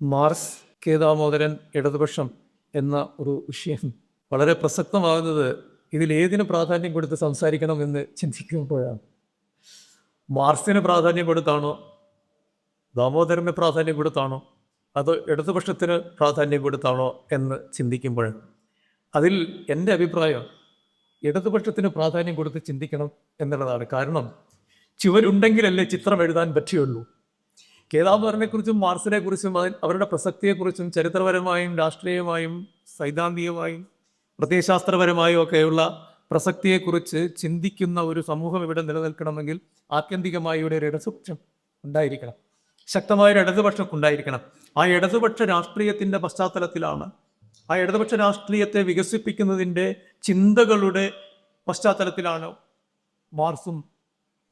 Mars K Damodaran ഇടതുപക്ഷം എന്ന ഒരു വിഷയം വളരെ പ്രസക്തമാകുന്നത് ഇതിലേതിന് പ്രാധാന്യം കൊടുത്ത് സംസാരിക്കണമെന്ന് ചിന്തിക്കുമ്പോഴാണ്. മാർസിന് പ്രാധാന്യം കൊടുത്താണോ, ദാമോദരന് പ്രാധാന്യം കൊടുത്താണോ, അതോ ഇടതുപക്ഷത്തിന് പ്രാധാന്യം കൊടുത്താണോ എന്ന് ചിന്തിക്കുമ്പോഴാണ്. അതിൽ എൻ്റെ അഭിപ്രായം ഇടതുപക്ഷത്തിന് പ്രാധാന്യം കൊടുത്ത് ചിന്തിക്കണം എന്നുള്ളതാണ്. കാരണം ചുവരുണ്ടെങ്കിലല്ലേ ചിത്രം എഴുതാൻ പറ്റുകയുള്ളൂ. കെ ദാമോദരനെക്കുറിച്ചും മാർസിനെ കുറിച്ചും അവരുടെ പ്രസക്തിയെക്കുറിച്ചും ചരിത്രപരമായും രാഷ്ട്രീയമായും സൈദ്ധാന്തികമായും പ്രത്യയശാസ്ത്രപരമായും ഒക്കെയുള്ള പ്രസക്തിയെക്കുറിച്ച് ചിന്തിക്കുന്ന ഒരു സമൂഹം ഇവിടെ നിലനിൽക്കണമെങ്കിൽ ആത്യന്തികമായി ഇവിടെ ഒരു ഇടതുപക്ഷം ഉണ്ടായിരിക്കണം, ശക്തമായൊരു ഇടതുപക്ഷം ഉണ്ടായിരിക്കണം. ആ ഇടതുപക്ഷ രാഷ്ട്രീയത്തിൻ്റെ പശ്ചാത്തലത്തിലാണ്, ആ ഇടതുപക്ഷ രാഷ്ട്രീയത്തെ വികസിപ്പിക്കുന്നതിൻ്റെ ചിന്തകളുടെ പശ്ചാത്തലത്തിലാണ് മാർസും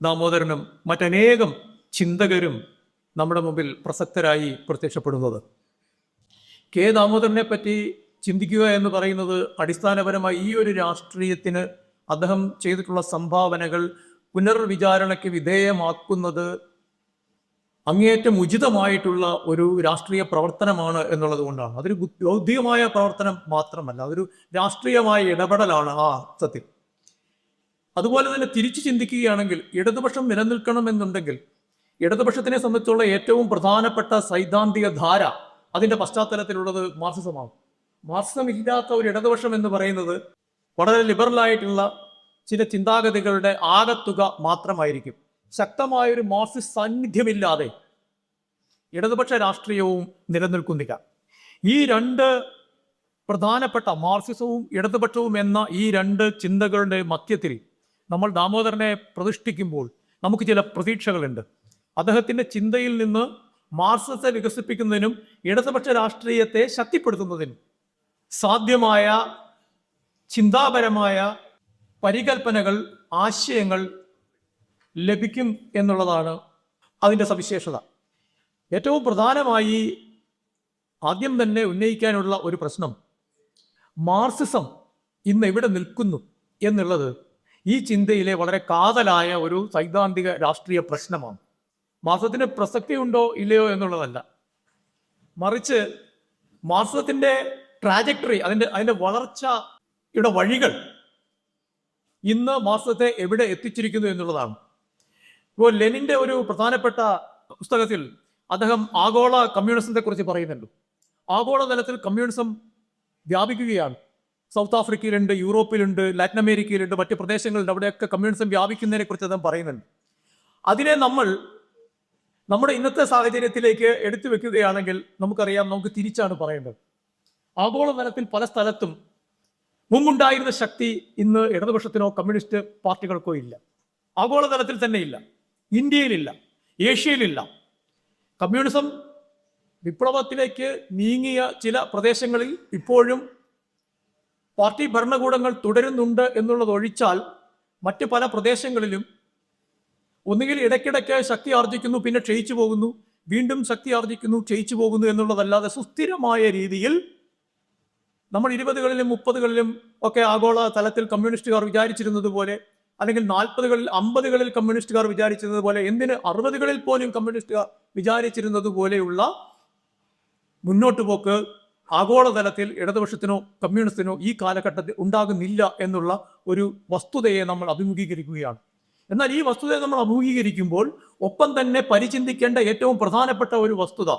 ദാമോദരനും മറ്റനേകം ചിന്തകരും നമ്മുടെ മുമ്പിൽ പ്രസക്തരായി പ്രത്യക്ഷപ്പെടുന്നത്. കെ ദാമോദരനെ പറ്റി ചിന്തിക്കുക എന്ന് പറയുന്നത് അടിസ്ഥാനപരമായി ഈ ഒരു രാഷ്ട്രീയത്തിന് അദ്ദേഹം ചെയ്തിട്ടുള്ള സംഭാവനകൾ പുനർവിചാരണയ്ക്ക് വിധേയമാക്കുന്നത് അങ്ങേയറ്റം ഉചിതമായിട്ടുള്ള ഒരു രാഷ്ട്രീയ പ്രവർത്തനമാണ് എന്നുള്ളത് കൊണ്ടാണ്. അതൊരു ബൗദ്ധികമായ പ്രവർത്തനം മാത്രമല്ല, അതൊരു രാഷ്ട്രീയമായ ഇടപെടലാണ് ആ അർത്ഥത്തിൽ. അതുപോലെ തന്നെ തിരിച്ചു ചിന്തിക്കുകയാണെങ്കിൽ ഇടതുപക്ഷം നിലനിൽക്കണമെന്നുണ്ടെങ്കിൽ ഇടതുപക്ഷത്തിനെ സംബന്ധിച്ചുള്ള ഏറ്റവും പ്രധാനപ്പെട്ട സൈദ്ധാന്തിക ധാര അതിൻ്റെ പശ്ചാത്തലത്തിലുള്ളത് മാർക്സിസമാണ്. മാർക്സിസം ഇല്ലാത്ത ഒരു ഇടതുപക്ഷം എന്ന് പറയുന്നത് വളരെ ലിബറലായിട്ടുള്ള ചില ചിന്താഗതികളുടെ ആകത്തുക മാത്രമായിരിക്കും. ശക്തമായൊരു മാർക്സിസ്റ്റ് സാന്നിധ്യമില്ലാതെ ഇടതുപക്ഷ രാഷ്ട്രീയവും നിലനിൽക്കുന്നില്ല. ഈ രണ്ട് പ്രധാനപ്പെട്ട മാർക്സിസവും ഇടതുപക്ഷവും എന്ന ഈ രണ്ട് ചിന്തകളുടെ മധ്യത്തിൽ നമ്മൾ ദാമോദരനെ പ്രതിഷ്ഠിക്കുമ്പോൾ നമുക്ക് ചില പ്രതീക്ഷകളുണ്ട്. അദ്ദേഹത്തിൻ്റെ ചിന്തയിൽ നിന്ന് മാർക്സിസത്തെ വികസിപ്പിക്കുന്നതിനും ഇടതുപക്ഷ രാഷ്ട്രീയത്തെ ശക്തിപ്പെടുത്തുന്നതിനും സാധ്യമായ ചിന്താപരമായ പരികൽപ്പനകൾ, ആശയങ്ങൾ ലഭിക്കും എന്നുള്ളതാണ് അതിൻ്റെ സവിശേഷത. ഏറ്റവും പ്രധാനമായി ആദ്യം തന്നെ ഉന്നയിക്കാനുള്ള ഒരു പ്രശ്നം, മാർക്സിസം ഇന്ന് എവിടെ നിൽക്കുന്നു എന്നുള്ളത് ഈ ചിന്തയിലെ വളരെ കാതലായ ഒരു സൈദ്ധാന്തിക രാഷ്ട്രീയ പ്രശ്നമാണ്. മാർക്സിസത്തിന് പ്രസക്തിയുണ്ടോ ഇല്ലയോ എന്നുള്ളതല്ല, മറിച്ച് മാർക്സിസത്തിൻ്റെ ട്രാജക്ടറി, അതിൻ്റെ വളർച്ചയുടെ വഴികൾ ഇന്ന് മാർക്സിസത്തെ എവിടെ എത്തിച്ചിരിക്കുന്നു എന്നുള്ളതാണ്. ഇപ്പോൾ ലെനിൻ്റെ ഒരു പ്രധാനപ്പെട്ട പുസ്തകത്തിൽ അദ്ദേഹം ആഗോള കമ്മ്യൂണിസത്തെ കുറിച്ച് പറയുന്നുണ്ട്. ആഗോളതലത്തിൽ കമ്മ്യൂണിസം വ്യാപിക്കുകയാണ്. സൗത്ത് ആഫ്രിക്കയിലുണ്ട്, യൂറോപ്പിലുണ്ട്, ലാറ്റിൻ അമേരിക്കയിലുണ്ട്, മറ്റ് പ്രദേശങ്ങളുണ്ട്. അവിടെയൊക്കെ കമ്മ്യൂണിസം വ്യാപിക്കുന്നതിനെ കുറിച്ച് അദ്ദേഹം പറയുന്നുണ്ട്. അതിനെ നമ്മൾ നമ്മുടെ ഇന്നത്തെ സാഹചര്യത്തിലേക്ക് എടുത്തു വെക്കുകയാണെങ്കിൽ നമുക്കറിയാം, നമുക്ക് തിരിച്ചാണ് പറയേണ്ടത്. ആഗോളതലത്തിൽ പല സ്ഥലത്തും മുമ്പുണ്ടായിരുന്ന ശക്തി ഇന്ന് ഇടതുപക്ഷത്തിനോ കമ്മ്യൂണിസ്റ്റ് പാർട്ടികൾക്കോ ഇല്ല. ആഗോളതലത്തിൽ തന്നെ ഇല്ല, ഇന്ത്യയിലില്ല, ഏഷ്യയിലില്ല. കമ്മ്യൂണിസം വിപ്ലവത്തിലേക്ക് നീങ്ങിയ ചില പ്രദേശങ്ങളിൽ ഇപ്പോഴും പാർട്ടി ഭരണകൂടങ്ങൾ തുടരുന്നുണ്ട് എന്നുള്ളതൊഴിച്ചാൽ മറ്റ് പല പ്രദേശങ്ങളിലും ഒന്നുകിൽ ഇടയ്ക്കിടയ്ക്ക് ശക്തി ആർജിക്കുന്നു, പിന്നെ ക്ഷയിച്ചു പോകുന്നു, വീണ്ടും ശക്തി ആർജിക്കുന്നു, ക്ഷയിച്ചു പോകുന്നു എന്നുള്ളതല്ലാതെ സുസ്ഥിരമായ രീതിയിൽ നമ്മൾ 20കളിലും 30കളിലും ഒക്കെ ആഗോള തലത്തിൽ കമ്മ്യൂണിസ്റ്റുകാർ വിചാരിച്ചിരുന്നത് പോലെ, അല്ലെങ്കിൽ 40കളിൽ 50കളിൽ കമ്മ്യൂണിസ്റ്റുകാർ വിചാരിച്ചിരുന്നത് പോലെ, എന്തിന് 60കളിൽ പോലും കമ്മ്യൂണിസ്റ്റുകാർ വിചാരിച്ചിരുന്നത് പോലെയുള്ള മുന്നോട്ട് പോക്ക് ആഗോളതലത്തിൽ ഇടതുപക്ഷത്തിനോ കമ്മ്യൂണിസ്റ്റിനോ ഈ കാലഘട്ടത്തിൽ ഉണ്ടാകുന്നില്ല എന്നുള്ള ഒരു വസ്തുതയെ നമ്മൾ അഭിമുഖീകരിക്കുകയാണ്. എന്നാൽ ഈ വസ്തുതയെ നമ്മൾ അഭിമുഖീകരിക്കുമ്പോൾ ഒപ്പം തന്നെ പരിചിന്തിക്കേണ്ട ഏറ്റവും പ്രധാനപ്പെട്ട ഒരു വസ്തുത,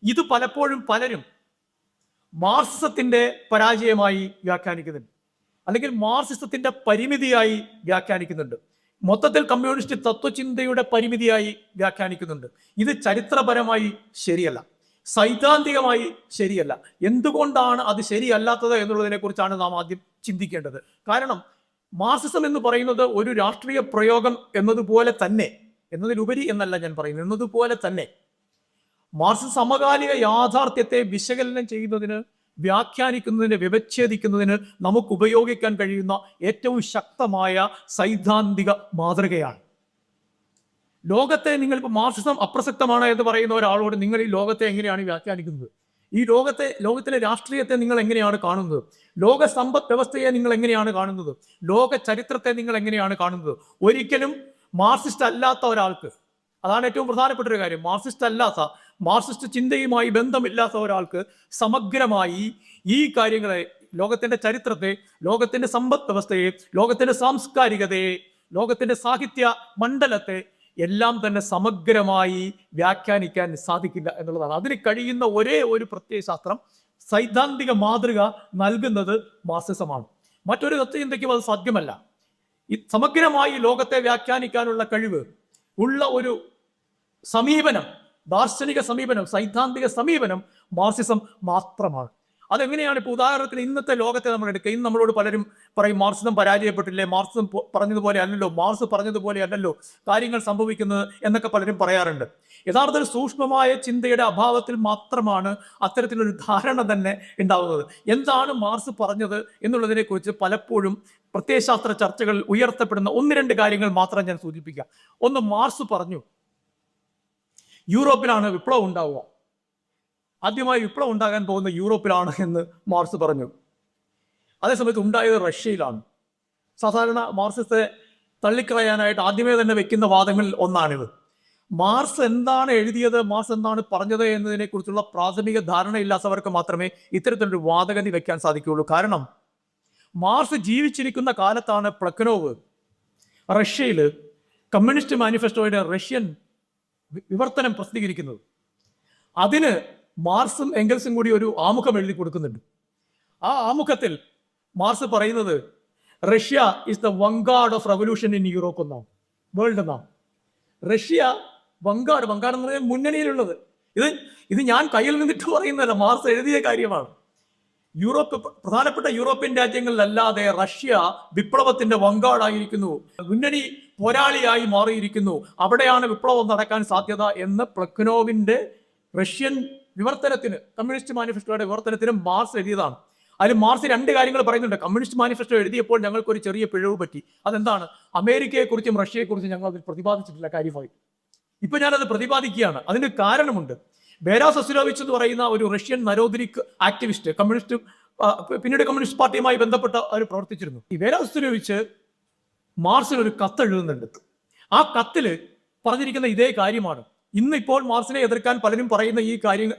ഇത് പലപ്പോഴും പലരും മാർക്സിസത്തിൻ്റെ പരാജയമായി വ്യാഖ്യാനിക്കുന്നുണ്ട്, അല്ലെങ്കിൽ മാർക്സിസത്തിൻ്റെ പരിമിതിയായി വ്യാഖ്യാനിക്കുന്നുണ്ട്, മൊത്തത്തിൽ കമ്മ്യൂണിസ്റ്റ് തത്വചിന്തയുടെ പരിമിതിയായി വ്യാഖ്യാനിക്കുന്നുണ്ട്. ഇത് ചരിത്രപരമായി ശരിയല്ല, സൈദ്ധാന്തികമായി ശരിയല്ല. എന്തുകൊണ്ടാണ് അത് ശരിയല്ലാത്തത് എന്നുള്ളതിനെ കുറിച്ചാണ് നാം ആദ്യം ചിന്തിക്കേണ്ടത്. കാരണം മാർക്സിസം എന്ന് പറയുന്നത് ഒരു രാഷ്ട്രീയ പ്രയോഗം എന്നതുപോലെ തന്നെ, എന്നതിലുപരി എന്നല്ല ഞാൻ പറയുന്നത്, എന്നതുപോലെ തന്നെ മാർക്സിസം സമകാലിക യാഥാർത്ഥ്യത്തെ വിശകലനം ചെയ്യുന്നതിന്, വ്യാഖ്യാനിക്കുന്നതിന്, വ്യവച്ഛേദിക്കുന്നതിന് നമുക്ക് ഉപയോഗിക്കാൻ കഴിയുന്ന ഏറ്റവും ശക്തമായ സൈദ്ധാന്തിക മാതൃകയാണ്. ലോകത്തെ നിങ്ങളിപ്പോൾ മാർക്സിസം അപ്രസക്തമാണ് എന്ന് പറയുന്ന ഒരാളോട് നിങ്ങൾ ഈ ലോകത്തെ എങ്ങനെയാണ് വ്യാഖ്യാനിക്കുന്നത്? ഈ ലോകത്തിലെ രാഷ്ട്രീയത്തെ നിങ്ങൾ എങ്ങനെയാണ് കാണുന്നത്? ലോക സമ്പദ് വ്യവസ്ഥയെ നിങ്ങൾ എങ്ങനെയാണ് കാണുന്നത്? ലോക ചരിത്രത്തെ നിങ്ങൾ എങ്ങനെയാണ് കാണുന്നത്? ഒരിക്കലും മാർക്സിസ്റ്റ് അല്ലാത്ത ഒരാൾക്ക്, അതാണ് ഏറ്റവും പ്രധാനപ്പെട്ട ഒരു കാര്യം, മാർക്സിസ്റ്റ് അല്ലാത്ത മാർക്സിസ്റ്റ് ചിന്തയുമായി ബന്ധമില്ലാത്ത ഒരാൾക്ക് സമഗ്രമായി ഈ കാര്യങ്ങളെ, ലോകത്തിന്റെ ചരിത്രത്തെ, ലോകത്തിന്റെ സമ്പദ് വ്യവസ്ഥയെ, ലോകത്തിന്റെ സാംസ്കാരികതയെ, ലോകത്തിന്റെ സാഹിത്യ മണ്ഡലത്തെ എല്ലാം തന്നെ സമഗ്രമായി വ്യാഖ്യാനിക്കാൻ സാധിക്കില്ല എന്നുള്ളതാണ്. അതിന് കഴിയുന്ന ഒരേ ഒരു പ്രത്യയശാസ്ത്രം, സൈദ്ധാന്തിക മാതൃക നൽകുന്നത് മാർക്സിസമാണ്. മറ്റൊരു തത്വചിന്തയ്ക്കും അത് സാധ്യമല്ല. ഈ സമഗ്രമായി ലോകത്തെ വ്യാഖ്യാനിക്കാനുള്ള കഴിവ് ഉള്ള ഒരു സമീപനം, ദാർശനിക സമീപനം, സൈദ്ധാന്തിക സമീപനം മാർക്സിസം മാത്രമാണ്. അതെങ്ങനെയാണ്? ഇപ്പോൾ ഉദാഹരണത്തിന് ഇന്നത്തെ ലോകത്തെ നമ്മൾ എടുക്കുക. ഇന്ന് നമ്മളോട് പലരും പറയും മാർക്സിസം പരാജയപ്പെട്ടില്ലേ, മാർക്സിസം പറഞ്ഞതുപോലെ അല്ലല്ലോ, മാർക്സ് പറഞ്ഞതുപോലെ അല്ലല്ലോ കാര്യങ്ങൾ സംഭവിക്കുന്നത് എന്നൊക്കെ പലരും പറയാറുണ്ട്. യഥാർത്ഥത്തിൽ സൂക്ഷ്മമായ ചിന്തയുടെ അഭാവത്തിൽ മാത്രമാണ് അത്തരത്തിലൊരു ധാരണ തന്നെ ഉണ്ടാവുന്നത്. എന്താണ് മാർക്സ് പറഞ്ഞത് എന്നുള്ളതിനെ കുറിച്ച് പലപ്പോഴും പ്രത്യയശാസ്ത്ര ചർച്ചകൾ ഉയർത്തപ്പെടുന്ന ഒന്ന് രണ്ട് കാര്യങ്ങൾ മാത്രം ഞാൻ സൂചിപ്പിക്കാം. ഒന്ന്, മാർക്സ് പറഞ്ഞു യൂറോപ്പിലാണ് വിപ്ലവം ഉണ്ടാവുക, ആദ്യമായി വിപ്ലവം ഉണ്ടാകാൻ പോകുന്ന യൂറോപ്പിലാണ് എന്ന് മാർക്സ് പറഞ്ഞു. അതേസമയത്ത് ഉണ്ടായത് റഷ്യയിലാണ്. സാധാരണ മാർക്സിസത്തെ തള്ളിക്കളയാനായിട്ട് ആദ്യമേ തന്നെ വെക്കുന്ന വാദങ്ങളിൽ ഒന്നാണിത്. മാർക്സ് എന്താണ് എഴുതിയത്, മാർക്സ് എന്താണ് പറഞ്ഞത് എന്നതിനെ കുറിച്ചുള്ള പ്രാഥമിക ധാരണയില്ലാത്തവർക്ക് മാത്രമേ ഇത്തരത്തിലൊരു വാദഗതി വെക്കാൻ സാധിക്കുകയുള്ളൂ. കാരണം മാർക്സ് ജീവിച്ചിരിക്കുന്ന കാലത്താണ് പ്ലഖനോവ് റഷ്യയിൽ കമ്മ്യൂണിസ്റ്റ് മാനിഫെസ്റ്റോയുടെ റഷ്യൻ വിവർത്തനം പ്രസിദ്ധീകരിക്കുന്നത്. അതിന് മാർക്സും എംഗൽസും കൂടി ഒരു ആമുഖം എഴുതി കൊടുക്കുന്നുണ്ട്. ആ ആമുഖത്തിൽ മാർക്സ് പറയുന്നത് Russia is the vanguard of revolution in Europe എന്നാണ്, വേൾഡ് എന്നാണ്. റഷ്യ വങ്കാർഡ് എന്ന് പറഞ്ഞാൽ മുന്നണിയിലുള്ളത്. ഇത് ഞാൻ കയ്യിൽ നിന്നിട്ട് പറയുന്നതല്ല, മാർക്സ് എഴുതിയ കാര്യമാണ്. പ്രധാനപ്പെട്ട യൂറോപ്യൻ രാജ്യങ്ങളിലല്ലാതെ റഷ്യ വിപ്ലവത്തിന്റെ വങ്കാർഡായിരിക്കുന്നു, മുന്നണി പോരാളിയായി മാറിയിരിക്കുന്നു, അവിടെയാണ് വിപ്ലവം നടക്കാൻ സാധ്യത എന്ന് പ്ലഖനോവിന്റെ റഷ്യൻ വിവർത്തനത്തിന്, കമ്മ്യൂണിസ്റ്റ് മാനിഫെസ്റ്റോയുടെ വിവർത്തനത്തിന് മാർക്സ് എഴുതിയതാണ്. അതിൽ മാർക്സ് രണ്ട് കാര്യങ്ങൾ പറയുന്നുണ്ട്. കമ്മ്യൂണിസ്റ്റ് മാനിഫെസ്റ്റോ എഴുതിയപ്പോൾ ഞങ്ങൾക്കൊരു ചെറിയ പിഴവ് പറ്റി. അതെന്താണ്? അമേരിക്കയെക്കുറിച്ചും റഷ്യയെക്കുറിച്ചും ഞങ്ങൾ അതിൽ പ്രതിപാദിച്ചിട്ടില്ല കാര്യമായി. ഇപ്പൊ ഞാനത് പ്രതിപാദിക്കുകയാണ്. അതിന് കാരണമുണ്ട്. ബേരാ സസുരോവിച്ച് എന്ന് പറയുന്ന ഒരു റഷ്യൻ നരോദരിക് ആക്ടിവിസ്റ്റ്, കമ്മ്യൂണിസ്റ്റ്, പിന്നീട് കമ്മ്യൂണിസ്റ്റ് പാർട്ടിയുമായി ബന്ധപ്പെട്ട അവർ പ്രവർത്തിച്ചിരുന്നു. ഈ ബേരാ സസുരോവിച്ച് മാർക്സിന് ഒരു കത്ത് എഴുതുന്നുണ്ട്. ആ കത്തില് പറഞ്ഞിരിക്കുന്ന ഇതേ കാര്യമാണ്. ഇന്നിപ്പോൾ മാർക്സിനെ എതിർക്കാൻ പലരും പറയുന്ന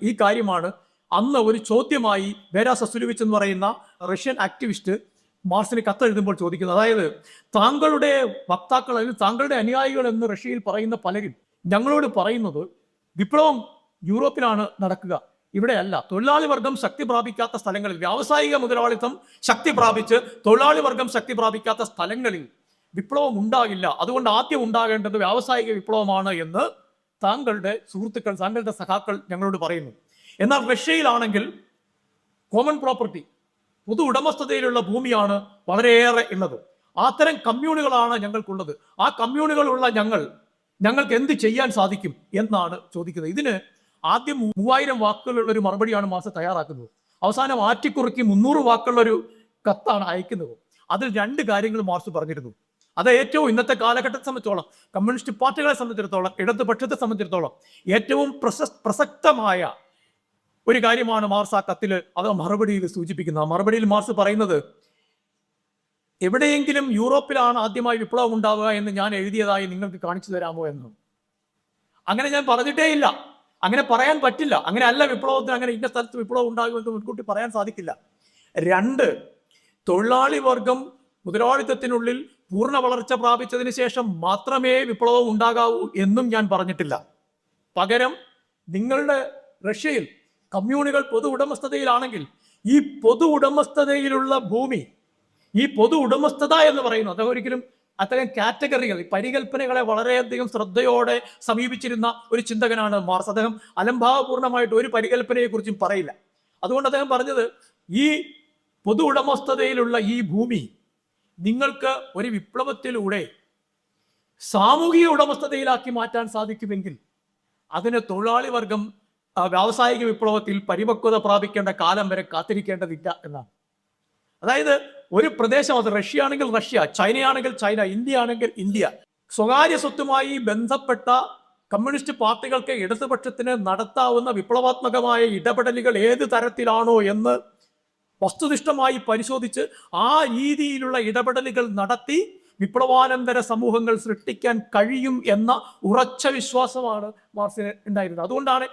ഈ കാര്യമാണ് അന്ന് ഒരു ചോദ്യമായി ബേരാ സസുരോവിച്ച് എന്ന് പറയുന്ന റഷ്യൻ ആക്ടിവിസ്റ്റ് മാർക്സിന് കത്തെഴുതുമ്പോൾ ചോദിക്കുന്നത്. അതായത്, താങ്കളുടെ വക്താക്കൾ, അല്ലെങ്കിൽ താങ്കളുടെ അനുയായികൾ എന്ന് റഷ്യയിൽ പറയുന്ന പലരും ഞങ്ങളോട് പറയുന്നത് വിപ്ലവം യൂറോപ്പിലാണ് നടക്കുക, ഇവിടെയല്ല. തൊഴിലാളി വർഗം ശക്തി പ്രാപിക്കാത്ത സ്ഥലങ്ങളിൽ, വ്യാവസായിക മുതലാളിത്തം ശക്തി പ്രാപിച്ച് തൊഴിലാളി വർഗം ശക്തി പ്രാപിക്കാത്ത സ്ഥലങ്ങളിൽ വിപ്ലവം ഉണ്ടാകില്ല. അതുകൊണ്ട് ആദ്യം ഉണ്ടാകേണ്ടത് വ്യാവസായിക വിപ്ലവമാണ് എന്ന് താങ്കളുടെ സുഹൃത്തുക്കൾ, താങ്കളുടെ സഖാക്കൾ ഞങ്ങളോട് പറയുന്നു. എന്നാൽ റഷ്യയിലാണെങ്കിൽ കോമൺ പ്രോപ്പർട്ടി, പൊതു ഉടമസ്ഥതയിലുള്ള ഭൂമിയാണ് വളരെയേറെ ഉള്ളത്. അത്തരം കമ്മ്യൂണുകളാണ് ഞങ്ങൾക്കുള്ളത്. ആ കമ്മ്യൂണുകളുള്ള ഞങ്ങൾക്ക് എന്ത് ചെയ്യാൻ സാധിക്കും എന്നാണ് ചോദിക്കുന്നത്. ഇതിന് ആദ്യം 3000 വാക്കുകളുള്ള ഒരു മറുപടിയാണ് മാർക്സ് തയ്യാറാക്കുന്നത്. അവസാനം ആറ്റിക്കുറുക്കി 300 വാക്കുള്ളൊരു കത്താണ് അയക്കുന്നത്. അതിൽ രണ്ട് കാര്യങ്ങൾ മാർക്സ് പറഞ്ഞിരുന്നു. അത് ഏറ്റവും ഇന്നത്തെ കാലഘട്ടത്തെ സംബന്ധിച്ചോളം, കമ്മ്യൂണിസ്റ്റ് പാർട്ടികളെ സംബന്ധിച്ചിടത്തോളം, ഇടതുപക്ഷത്തെ സംബന്ധിച്ചിടത്തോളം ഏറ്റവും പ്രസക്തമായ ഒരു കാര്യമാണ് മാർക്സ് ആ കത്തിൽ, അത് മറുപടിയിൽ സൂചിപ്പിക്കുന്നത്. ആ മറുപടിയിൽ മാർക്സ് പറയുന്നത്, എവിടെയെങ്കിലും യൂറോപ്പിലാണ് ആദ്യമായി വിപ്ലവം ഉണ്ടാവുക എന്ന് ഞാൻ എഴുതിയതായി നിങ്ങൾക്ക് കാണിച്ചു തരാമോ എന്ന്. അങ്ങനെ ഞാൻ പറഞ്ഞിട്ടേ ഇല്ല, അങ്ങനെ പറയാൻ പറ്റില്ല. അങ്ങനെ അല്ല വിപ്ലവത്തിന്, അങ്ങനെ ഇന്ന സ്ഥലത്ത് വിപ്ലവം ഉണ്ടാകുമെന്ന് മുൻകൂട്ടി പറയാൻ സാധിക്കില്ല. 2, തൊഴിലാളി വർഗം മുതലാളിത്തത്തിനുള്ളിൽ പൂർണ്ണ വളർച്ച പ്രാപിച്ചതിന് ശേഷം മാത്രമേ വിപ്ലവം ഉണ്ടാകാവൂ എന്നും ഞാൻ പറഞ്ഞിട്ടില്ല. പകരം നിങ്ങളുടെ റഷ്യയിൽ കമ്മ്യൂണുകൾ പൊതു ഉടമസ്ഥതയിലാണെങ്കിൽ ഈ പൊതു ഉടമസ്ഥതയിലുള്ള ഭൂമി, ഈ പൊതു ഉടമസ്ഥത എന്ന് പറയുന്നു, അദ്ദേഹം ഒരിക്കലും അത്തരം കാറ്റഗറികൾ, പരികല്പനകളെ വളരെയധികം ശ്രദ്ധയോടെ സമീപിച്ചിരുന്ന ഒരു ചിന്തകനാണ് മാർക്സ്. അദ്ദേഹം അലംഭാവപൂർണമായിട്ട് ഒരു പരികല്പനയെ കുറിച്ചും പറയില്ല. അതുകൊണ്ട് അദ്ദേഹം പറഞ്ഞത്, ഈ പൊതു ഉടമസ്ഥതയിലുള്ള ഈ ഭൂമി നിങ്ങൾക്ക് ഒരു വിപ്ലവത്തിലൂടെ സാമൂഹിക ഉടമസ്ഥതയിലാക്കി മാറ്റാൻ സാധിക്കുമെങ്കിൽ അതിന് തൊഴിലാളി വർഗം വ്യാവസായിക വിപ്ലവത്തിൽ പരിപക്വത പ്രാപിക്കേണ്ട കാലം വരെ കാത്തിരിക്കേണ്ടതില്ല എന്നാണ്. അതായത് ഒരു പ്രദേശം, അത് റഷ്യ ആണെങ്കിൽ റഷ്യ, ചൈനയാണെങ്കിൽ ചൈന, ഇന്ത്യ ആണെങ്കിൽ ഇന്ത്യ, സ്വകാര്യ സ്വത്തുമായി ബന്ധപ്പെട്ട കമ്മ്യൂണിസ്റ്റ് പാർട്ടികൾക്ക് ഇടതുപക്ഷത്തിന് നടത്താവുന്ന വിപ്ലവാത്മകമായ ഇടപെടലുകൾ ഏത് തരത്തിലാണോ എന്ന് വസ്തുനിഷ്ഠമായി പരിശോധിച്ച് ആ രീതിയിലുള്ള ഇടപെടലുകൾ നടത്തി വിപ്ലവാനന്തര സമൂഹങ്ങൾ സൃഷ്ടിക്കാൻ കഴിയും എന്ന ഉറച്ച വിശ്വാസമാണ് മാർക്സിന് ഉണ്ടായിരുന്നത്. അതുകൊണ്ടാണ്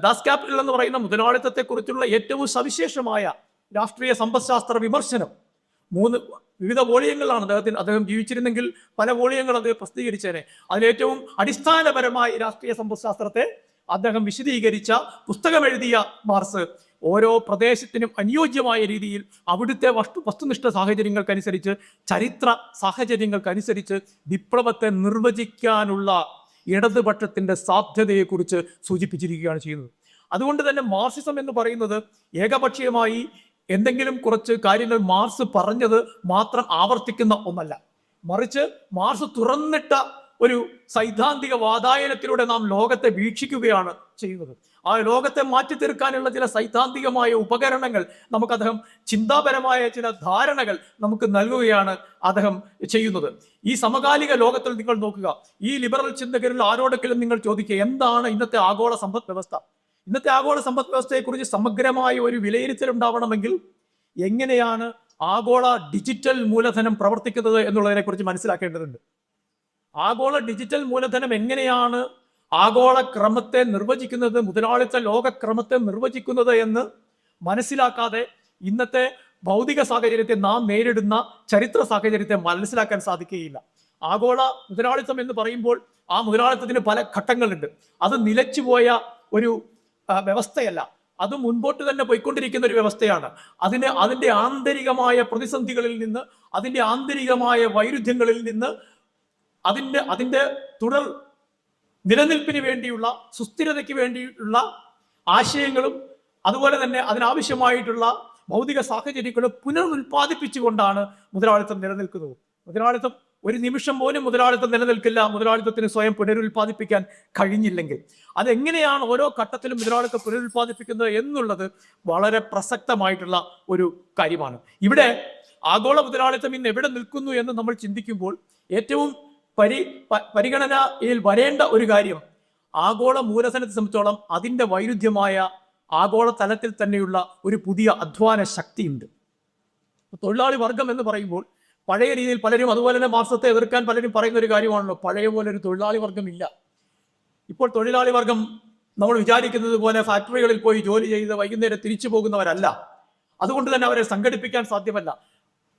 ദാസ് ക്യാപിറ്റൽ എന്ന് പറയുന്ന മുതലാളിത്തത്തെക്കുറിച്ചുള്ള ഏറ്റവും സവിശേഷമായ രാഷ്ട്രീയ സമ്പദ്ശാസ്ത്ര വിമർശനം 3 വിവിധ വോളിയങ്ങളാണ് അദ്ദേഹം ജീവിച്ചിരുന്നെങ്കിൽ പല വോളിയങ്ങൾ അദ്ദേഹം പ്രസിദ്ധീകരിച്ചേനെ. അതിലേറ്റവും അടിസ്ഥാനപരമായി രാഷ്ട്രീയ സമ്പദ്ശാസ്ത്രത്തെ അദ്ദേഹം വിശദീകരിച്ച പുസ്തകം എഴുതിയ മാർക്സ് ഓരോ പ്രദേശത്തിനും അനുയോജ്യമായ രീതിയിൽ അവിടുത്തെ വസ്തുനിഷ്ഠ സാഹചര്യങ്ങൾക്കനുസരിച്ച്, ചരിത്ര സാഹചര്യങ്ങൾക്കനുസരിച്ച് വിപ്ലവത്തെ നിർവചിക്കാനുള്ള ഇടതുപക്ഷത്തിന്റെ സാധ്യതയെക്കുറിച്ച് സൂചിപ്പിച്ചിരിക്കുകയാണ് ചെയ്യുന്നത്. അതുകൊണ്ട് തന്നെ മാർക്സിസം എന്ന് പറയുന്നത് ഏകപക്ഷീയമായി എന്തെങ്കിലും കുറച്ച് കാര്യങ്ങൾ മാർക്സ് പറഞ്ഞത് മാത്രം ആവർത്തിക്കുന്ന ഒന്നല്ല, മറിച്ച് മാർക്സ് തുറന്നിട്ട ഒരു സൈദ്ധാന്തിക വാതായനത്തിലൂടെ നാം ലോകത്തെ വീക്ഷിക്കുകയാണ് ചെയ്യുന്നത്. ആ ലോകത്തെ മാറ്റി തീർക്കാനുള്ള ചില സൈദ്ധാന്തികമായ ഉപകരണങ്ങൾ നമുക്ക് അദ്ദേഹം, ചിന്താപരമായ ചില ധാരണകൾ നമുക്ക് നൽകുകയാണ് അദ്ദേഹം ചെയ്യുന്നത്. ഈ സമകാലിക ലോകത്തിൽ നിങ്ങൾ നോക്കുക, ഈ ലിബറൽ ചിന്തകരിൽ ആരോടെങ്കിലും നിങ്ങൾ ചോദിക്കുക എന്താണ് ഇന്നത്തെ ആഗോള സമ്പദ് വ്യവസ്ഥ. ഇന്നത്തെ ആഗോള സമ്പദ് വ്യവസ്ഥയെക്കുറിച്ച് സമഗ്രമായ ഒരു വിലയിരുത്തൽ ഉണ്ടാവണമെങ്കിൽ എങ്ങനെയാണ് ആഗോള ഡിജിറ്റൽ മൂലധനം പ്രവർത്തിക്കുന്നത് എന്നുള്ളതിനെ കുറിച്ച് മനസ്സിലാക്കേണ്ടതുണ്ട്. ആഗോള ഡിജിറ്റൽ മൂലധനം എങ്ങനെയാണ് ആഗോള ക്രമത്തെ നിർവചിക്കുന്നത്, മുതലാളിത്ത ലോകക്രമത്തെ നിർവചിക്കുന്നത് എന്ന് മനസ്സിലാക്കാതെ ഇന്നത്തെ ഭൗതിക സാഹചര്യത്തെ, നാം നേരിടുന്ന ചരിത്ര സാഹചര്യത്തെ മനസ്സിലാക്കാൻ സാധിക്കുകയില്ല. ആഗോള മുതലാളിത്തം എന്ന് പറയുമ്പോൾ ആ മുതലാളിത്തത്തിന് പല ഘട്ടങ്ങളുണ്ട്. അത് നിലച്ചുപോയ ഒരു വ്യവസ്ഥയല്ല, അത് മുൻപോട്ട് തന്നെ പോയിക്കൊണ്ടിരിക്കുന്ന ഒരു വ്യവസ്ഥയാണ്. അതിന്റെ ആന്തരികമായ പ്രതിസന്ധികളിൽ നിന്ന്, അതിന്റെ ആന്തരികമായ വൈരുദ്ധ്യങ്ങളിൽ നിന്ന്, അതിന്റെ തുടർ നിലനിൽപ്പിന് വേണ്ടിയുള്ള, സുസ്ഥിരതയ്ക്ക് വേണ്ടിയിട്ടുള്ള ആശയങ്ങളും അതുപോലെ തന്നെ അതിനാവശ്യമായിട്ടുള്ള ഭൗതിക സാഹചര്യങ്ങളും പുനരുൽപാദിപ്പിച്ചുകൊണ്ടാണ് മുതലാളിത്തം നിലനിൽക്കുന്നത്. മുതലാളിത്തം ഒരു നിമിഷം പോലും മുതലാളിത്തം നിലനിൽക്കില്ല മുതലാളിത്തത്തിന് സ്വയം പുനരുൽപാദിപ്പിക്കാൻ കഴിഞ്ഞില്ലെങ്കിൽ. അതെങ്ങനെയാണ് ഓരോ ഘട്ടത്തിലും മുതലാളിത്തം പുനരുൽപാദിപ്പിക്കുന്നത് എന്നുള്ളത് വളരെ പ്രസക്തമായിട്ടുള്ള ഒരു കാര്യമാണ്. ഇവിടെ ആഗോള മുതലാളിത്തം ഇന്ന് എവിടെ നിൽക്കുന്നു എന്ന് നമ്മൾ ചിന്തിക്കുമ്പോൾ ഏറ്റവും പരിഗണനയിൽ വരേണ്ട ഒരു കാര്യം, ആഗോള മൂലധനത്തെ സംബന്ധിച്ചോളം അതിൻ്റെ വൈരുദ്ധ്യമായ ആഗോള തലത്തിൽ തന്നെയുള്ള ഒരു പുതിയ അധ്വാന ശക്തിയുണ്ട്. തൊഴിലാളി വർഗം എന്ന് പറയുമ്പോൾ പഴയ രീതിയിൽ പലരും, അതുപോലെ തന്നെ മാർക്സത്തെ എതിർക്കാൻ പലരും പറയുന്ന ഒരു കാര്യമാണല്ലോ, പഴയ പോലെ ഒരു തൊഴിലാളി വർഗം ഇല്ല. ഇപ്പോൾ തൊഴിലാളി വർഗം നമ്മൾ വിചാരിക്കുന്നത് പോലെ ഫാക്ടറികളിൽ പോയി ജോലി ചെയ്ത് വൈകുന്നേരം തിരിച്ചു പോകുന്നവരല്ല. അതുകൊണ്ട് തന്നെ അവരെ സംഘടിപ്പിക്കാൻ സാധ്യമല്ല.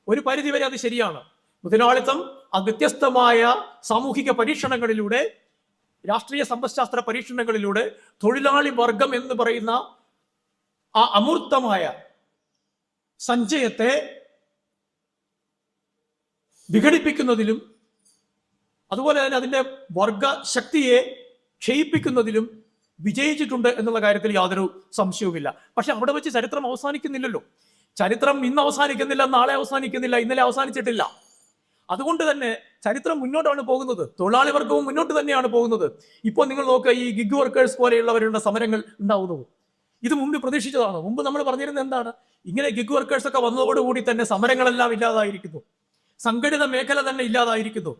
ഒരു പരിധിവരെ അത് ശരിയാണ്. മുതലാളിത്തം വ്യത്യസ്തമായ സാമൂഹിക പരീക്ഷണങ്ങളിലൂടെ, രാഷ്ട്രീയ സമ്പദ്ശാസ്ത്ര പരീക്ഷണങ്ങളിലൂടെ തൊഴിലാളി വർഗം എന്ന് പറയുന്ന ആ അമൂർത്തമായ സഞ്ചയത്തെ വിഘടിപ്പിക്കുന്നതിലും അതുപോലെ തന്നെ അതിൻ്റെ വർഗ ശക്തിയെ ക്ഷയിപ്പിക്കുന്നതിലും വിജയിച്ചിട്ടുണ്ട് എന്നുള്ള കാര്യത്തിൽ യാതൊരു സംശയവുമില്ല. പക്ഷെ അവിടെ വെച്ച് ചരിത്രം അവസാനിക്കുന്നില്ലല്ലോ. ചരിത്രം ഇന്ന് അവസാനിക്കുന്നില്ല, നാളെ അവസാനിക്കുന്നില്ല, ഇന്നലെ അവസാനിച്ചിട്ടില്ല. അതുകൊണ്ട് തന്നെ ചരിത്രം മുന്നോട്ടാണ് പോകുന്നത്. തൊഴിലാളി വർഗവും മുന്നോട്ട് തന്നെയാണ് പോകുന്നത്. ഇപ്പോൾ നിങ്ങൾ നോക്കുക, ഈ ഗിഗ് വർക്കേഴ്സ് പോലെയുള്ളവരുടെ സമരങ്ങൾ ഉണ്ടാവുന്നത് ഇത് മുമ്പ് പ്രതീക്ഷിച്ചതാണ്. മുമ്പ് നമ്മൾ പറഞ്ഞിരുന്നത് എന്താണ്? ഇങ്ങനെ ഗിഗ് വർക്കേഴ്സ് ഒക്കെ വന്നതോടുകൂടി തന്നെ സമരങ്ങളെല്ലാം ഇല്ലാതായിരിക്കുന്നു, സംഘടിത മേഖല തന്നെ ഇല്ലാതായിരിക്കുന്നു.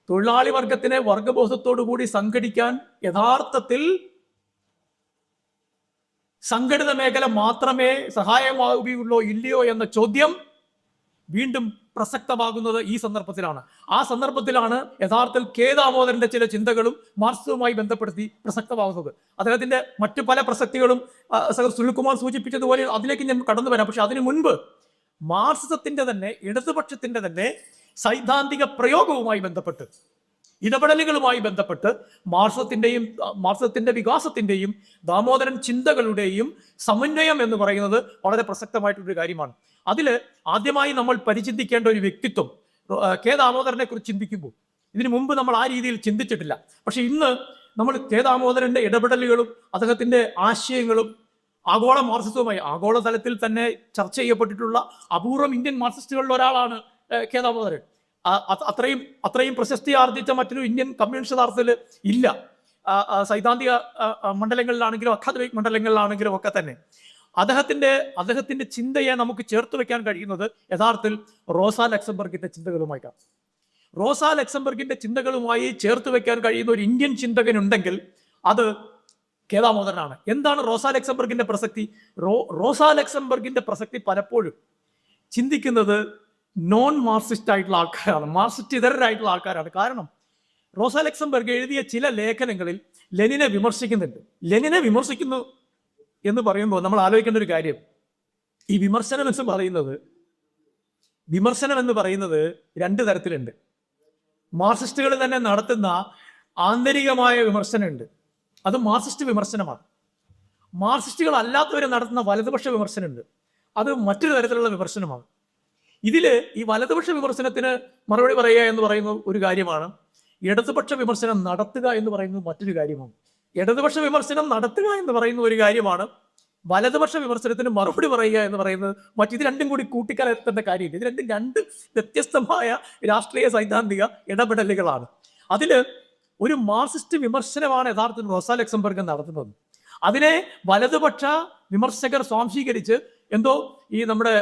തൊഴിലാളി വർഗത്തിനെ വർഗബോധത്തോടുകൂടി സംഘടിക്കാൻ യഥാർത്ഥത്തിൽ സംഘടിത മേഖല മാത്രമേ സഹായമാവുകയുള്ളൂ ഇല്ലയോ എന്ന ചോദ്യം വീണ്ടും പ്രസക്തമാകുന്നത് ഈ സന്ദർഭത്തിലാണ്. ആ സന്ദർഭത്തിലാണ് യഥാർത്ഥത്തിൽ കെ ദാമോദരന്റെ ചില ചിന്തകളും മാർക്സുമായി ബന്ധപ്പെടുത്തി പ്രസക്തമാകുന്നത്. അദ്ദേഹത്തിന്റെ മറ്റു പല പ്രസക്തികളും സുനിൽകുമാർ സൂചിപ്പിച്ചതുപോലെ അതിലേക്ക് ഞാൻ കടന്നു വരാം. പക്ഷെ അതിനു മുൻപ് മാർക്സിസത്തിന്റെ തന്നെ, ഇടതുപക്ഷത്തിന്റെ തന്നെ സൈദ്ധാന്തിക പ്രയോഗവുമായി ബന്ധപ്പെട്ട്, ഇടപെടലുകളുമായി ബന്ധപ്പെട്ട് മാർക്സത്തിന്റെ വികാസത്തിന്റെയും ദാമോദരൻ ചിന്തകളുടെയും സമന്വയം എന്ന് പറയുന്നത് വളരെ പ്രസക്തമായിട്ടൊരു കാര്യമാണ്. അതിൽ ആദ്യമായി നമ്മൾ പരിചിന്തിക്കേണ്ട ഒരു വ്യക്തിത്വം കെ ദാമോദരനെ കുറിച്ച് ചിന്തിക്കുമ്പോൾ, ഇതിനു മുമ്പ് നമ്മൾ ആ രീതിയിൽ ചിന്തിച്ചിട്ടില്ല. പക്ഷെ ഇന്ന് നമ്മൾ കെ ദാമോദരന്റെ ഇടപെടലുകളും അദ്ദേഹത്തിന്റെ ആശയങ്ങളും ആഗോള മാർക്സിസവുമായി, ആഗോള തലത്തിൽ തന്നെ ചർച്ച ചെയ്യപ്പെട്ടിട്ടുള്ള അപൂർവം ഇന്ത്യൻ മാർക്സിസ്റ്റുകളിൽ ഒരാളാണ് കെ ദാമോദരൻ. അത്രയും പ്രശസ്തി ആർജിച്ച മറ്റൊരു ഇന്ത്യൻ കമ്മ്യൂണിസ്റ്റ് യഥാർത്ഥത്തിൽ ഇല്ല. സൈദ്ധാന്തിക മണ്ഡലങ്ങളിലാണെങ്കിലും അക്കാദമിക് മണ്ഡലങ്ങളിലാണെങ്കിലും ഒക്കെ തന്നെ അദ്ദേഹത്തിന്റെ ചിന്തയെ നമുക്ക് ചേർത്ത് വെക്കാൻ കഴിയുന്നത് യഥാർത്ഥത്തിൽ റോസ ലക്സംബർഗിന്റെ ചിന്തകളുമായിട്ടാണ്. റോസ ലക്സംബർഗിന്റെ ചിന്തകളുമായി ചേർത്ത് വെക്കാൻ കഴിയുന്ന ഒരു ഇന്ത്യൻ ചിന്തകനുണ്ടെങ്കിൽ അത് കെ ദാമോദരനാണ്. എന്താണ് റോസ ലക്സംബർഗിന്റെ പ്രസക്തി? റോസ ലക്സംബർഗിന്റെ പ്രസക്തി പലപ്പോഴും ചിന്തിക്കുന്നത് നോൺ മാർക്സിസ്റ്റ് ആയിട്ടുള്ള ആൾക്കാരാണ്, മാർക്സിസ്റ്റ് ഇതരരായിട്ടുള്ള ആൾക്കാരാണ്. കാരണം റോസ ലക്സംബർഗ് എഴുതിയ ചില ലേഖനങ്ങളിൽ ലെനിനെ വിമർശിക്കുന്നുണ്ട്. ലെനിനെ വിമർശിക്കുന്നു എന്ന് പറയുമ്പോൾ നമ്മൾ ആലോചിക്കേണ്ട ഒരു കാര്യം, ഈ വിമർശനം എന്ന് പറയുന്നത് രണ്ട് തരത്തിലുണ്ട്. മാർക്സിസ്റ്റുകൾ തന്നെ നടത്തുന്ന ആന്തരികമായ വിമർശനമുണ്ട്, അത് മാർക്സിസ്റ്റ് വിമർശനമാണ്. മാർക്സിസ്റ്റുകൾ അല്ലാത്തവർ നടത്തുന്ന വലതുപക്ഷ വിമർശനമുണ്ട്, അത് മറ്റൊരു തരത്തിലുള്ള വിമർശനമാണ്. ഈ വലതുപക്ഷ വിമർശനത്തിന് മറുപടി പറയുക എന്ന് പറയുന്ന ഒരു കാര്യമാണ്, ഇടതുപക്ഷ വിമർശനം നടത്തുക എന്ന് പറയുന്നത് മറ്റൊരു കാര്യമാണ്. ഇടതുപക്ഷ വിമർശനം നടത്തുക എന്ന് പറയുന്ന ഒരു കാര്യമാണ്, വലതുപക്ഷ വിമർശനത്തിന് മറുപടി പറയുക എന്ന് പറയുന്നത് ഇത് രണ്ടും കൂടി കൂട്ടിക്കലർത്തേണ്ട കാര്യമില്ല. ഇത് രണ്ടും രണ്ട് വ്യത്യസ്തമായ രാഷ്ട്രീയ സൈദ്ധാന്തിക ഇടപെടലുകളാണ്. അതില് ഒരു മാർക്സിസ്റ്റ് വിമർശനമാണ് യഥാർത്ഥത്തിൽ റോസ ലക്സംബർഗ് നടത്തുന്നത്. അതിനെ വലതുപക്ഷ വിമർശകർ സ്വാംശീകരിച്ച് ഈ നമ്മുടെ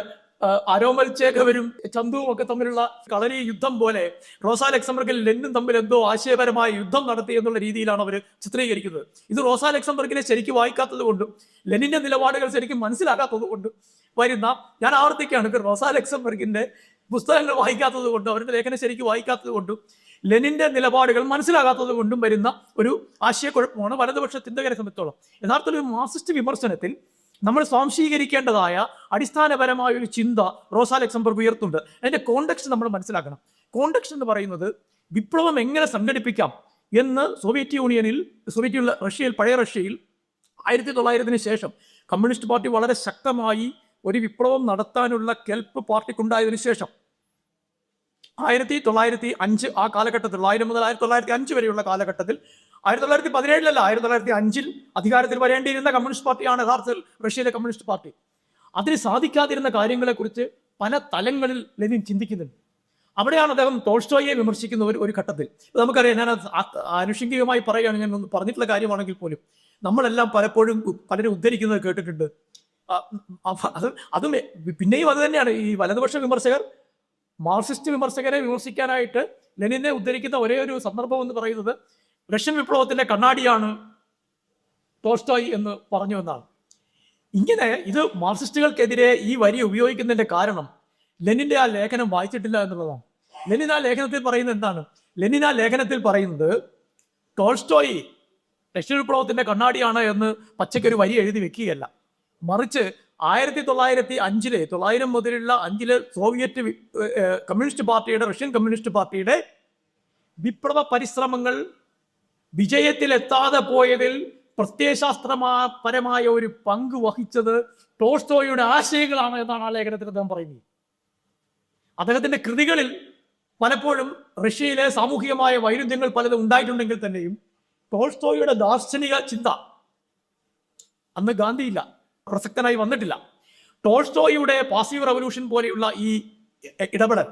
അരോമൽ ചേകവരും ചന്തുവും ഒക്കെ തമ്മിലുള്ള കളരി യുദ്ധം പോലെ റോസ ലക്സംബർഗിൽ ലെനിനും തമ്മിൽ ആശയപരമായ യുദ്ധം നടത്തി എന്നുള്ള രീതിയിലാണ് അവർ ചിത്രീകരിക്കുന്നത്. ഇത് റോസ ലക്സംബർഗിനെ ശരിക്കും വായിക്കാത്തത് കൊണ്ടും ലെനിന്റെ നിലപാടുകൾ ശരിക്കും മനസ്സിലാക്കാത്തത് കൊണ്ടും വരുന്ന, ഞാൻ ആവർത്തിക്കുകയാണ്, റോസ ലക്സംബർഗിന്റെ പുസ്തകങ്ങൾ വായിക്കാത്തത് കൊണ്ടും അവരുടെ ലേഖനം ശരിക്കും വായിക്കാത്തത് കൊണ്ടും ലെനിന്റെ നിലപാടുകൾ മനസ്സിലാകാത്തത് കൊണ്ടും വരുന്ന ഒരു ആശയക്കുഴപ്പമാണ് വലതുപക്ഷ ചിന്തകരെ സംബന്ധിച്ചോളം. യഥാർത്ഥത്തിൽ ഒരു മാർക്സിസ്റ്റ് വിമർശനത്തിൽ നമ്മൾ സ്വാംശീകരിക്കേണ്ടതായ അടിസ്ഥാനപരമായ ഒരു ചിന്ത റോസ ലക്സംബർഗ് ഉയർത്തുന്നുണ്ട്. അതിന്റെ കോണ്ടെക്സ്റ്റ് നമ്മൾ മനസ്സിലാക്കണം. കോണ്ടെക്സ്റ്റ് എന്ന് പറയുന്നത് വിപ്ലവം എങ്ങനെ സംഘടിപ്പിക്കാം എന്ന് റഷ്യയിൽ, പഴയ റഷ്യയിൽ 1900 ശേഷം കമ്മ്യൂണിസ്റ്റ് പാർട്ടി വളരെ ശക്തമായി ഒരു വിപ്ലവം നടത്താനുള്ള കെൽപ്പ് പാർട്ടിക്കുണ്ടായതിനു ശേഷം 1905 ആ കാലഘട്ടത്തിൽ, 1000 മുതൽ 1905 വരെയുള്ള കാലഘട്ടത്തിൽ, 1917 1905 അധികാരത്തിൽ വരേണ്ടിയിരുന്ന കമ്മ്യൂണിസ്റ്റ് പാർട്ടിയാണ് യഥാർത്ഥത്തിൽ റഷ്യയിലെ കമ്മ്യൂണിസ്റ്റ് പാർട്ടി. അതിന് സാധിക്കാതിരുന്ന കാര്യങ്ങളെക്കുറിച്ച് പല തലങ്ങളിൽ ലെനിൻ ചിന്തിക്കുന്നുണ്ട്. അവിടെയാണ് അദ്ദേഹം ടോൾസ്റ്റോയിയെ വിമർശിക്കുന്ന ഒരു ഘട്ടത്തിൽ. നമുക്കറിയാം, ഞാൻ ആനുഷംഗികമായി പറയുകയാണ്, ഞാൻ പറഞ്ഞിട്ടുള്ള കാര്യമാണെങ്കിൽ പോലും നമ്മളെല്ലാം പലപ്പോഴും പലരും ഉദ്ധരിക്കുന്നത് കേട്ടിട്ടുണ്ട്. അതും പിന്നെയും അത് തന്നെയാണ്, ഈ വലതുപക്ഷ വിമർശകർ മാർക്സിസ്റ്റ് വിമർശകരെ വിമർശിക്കാനായിട്ട് ലെനിനെ ഉദ്ധരിക്കുന്ന ഒരേ ഒരു സന്ദർഭം എന്ന് പറയുന്നത് റഷ്യൻ വിപ്ലവത്തിന്റെ കണ്ണാടിയാണ് ടോൾസ്റ്റോയ് എന്ന് പറഞ്ഞു എന്നാണ്. ഇങ്ങനെ ഇത് മാർക്സിസ്റ്റുകൾക്കെതിരെ ഈ വരി ഉപയോഗിക്കുന്നതിന്റെ കാരണം ലെനിന്റെ ആ ലേഖനം വായിച്ചിട്ടില്ല എന്നുള്ളതാണ്. ലെനിൻ ആ ലേഖനത്തിൽ പറയുന്നത് എന്താണ്? ലെനിൻ ആ ലേഖനത്തിൽ പറയുന്നത് ടോൾസ്റ്റോയ് റഷ്യൻ വിപ്ലവത്തിന്റെ കണ്ണാടിയാണ് എന്ന് പച്ചയ്ക്കൊരു വരി എഴുതി വെക്കുകയല്ല, മറിച്ച് 1905 900 മുതലുള്ള 5 സോവിയറ്റ് കമ്മ്യൂണിസ്റ്റ് പാർട്ടിയുടെ, റഷ്യൻ കമ്മ്യൂണിസ്റ്റ് പാർട്ടിയുടെ വിപ്ലവ പരിശ്രമങ്ങൾ വിജയത്തിലെത്താതെ പോയതിൽ പ്രത്യയശാസ്ത്രപരമായ ഒരു പങ്ക് വഹിച്ചത് ടോൾസ്റ്റോയുടെ ആശയങ്ങളാണ് എന്നാണ് ആ ലേഖനത്തിൽ അദ്ദേഹം പറയുന്നത്. അദ്ദേഹത്തിന്റെ കൃതികളിൽ പലപ്പോഴും റഷ്യയിലെ സാമൂഹികമായ വൈരുദ്ധ്യങ്ങൾ പലതും ഉണ്ടായിട്ടുണ്ടെങ്കിൽ തന്നെയും ടോൾസ്റ്റോയുടെ ദാർശനിക ചിന്ത, അന്ന് ഗാന്ധിയില്ല, പ്രസക്തനായി വന്നിട്ടില്ല. ടോൾസ്റ്റോയുടെ പാസീവ് റവല്യൂഷൻ പോലെയുള്ള ഈ ഇടപെടൽ,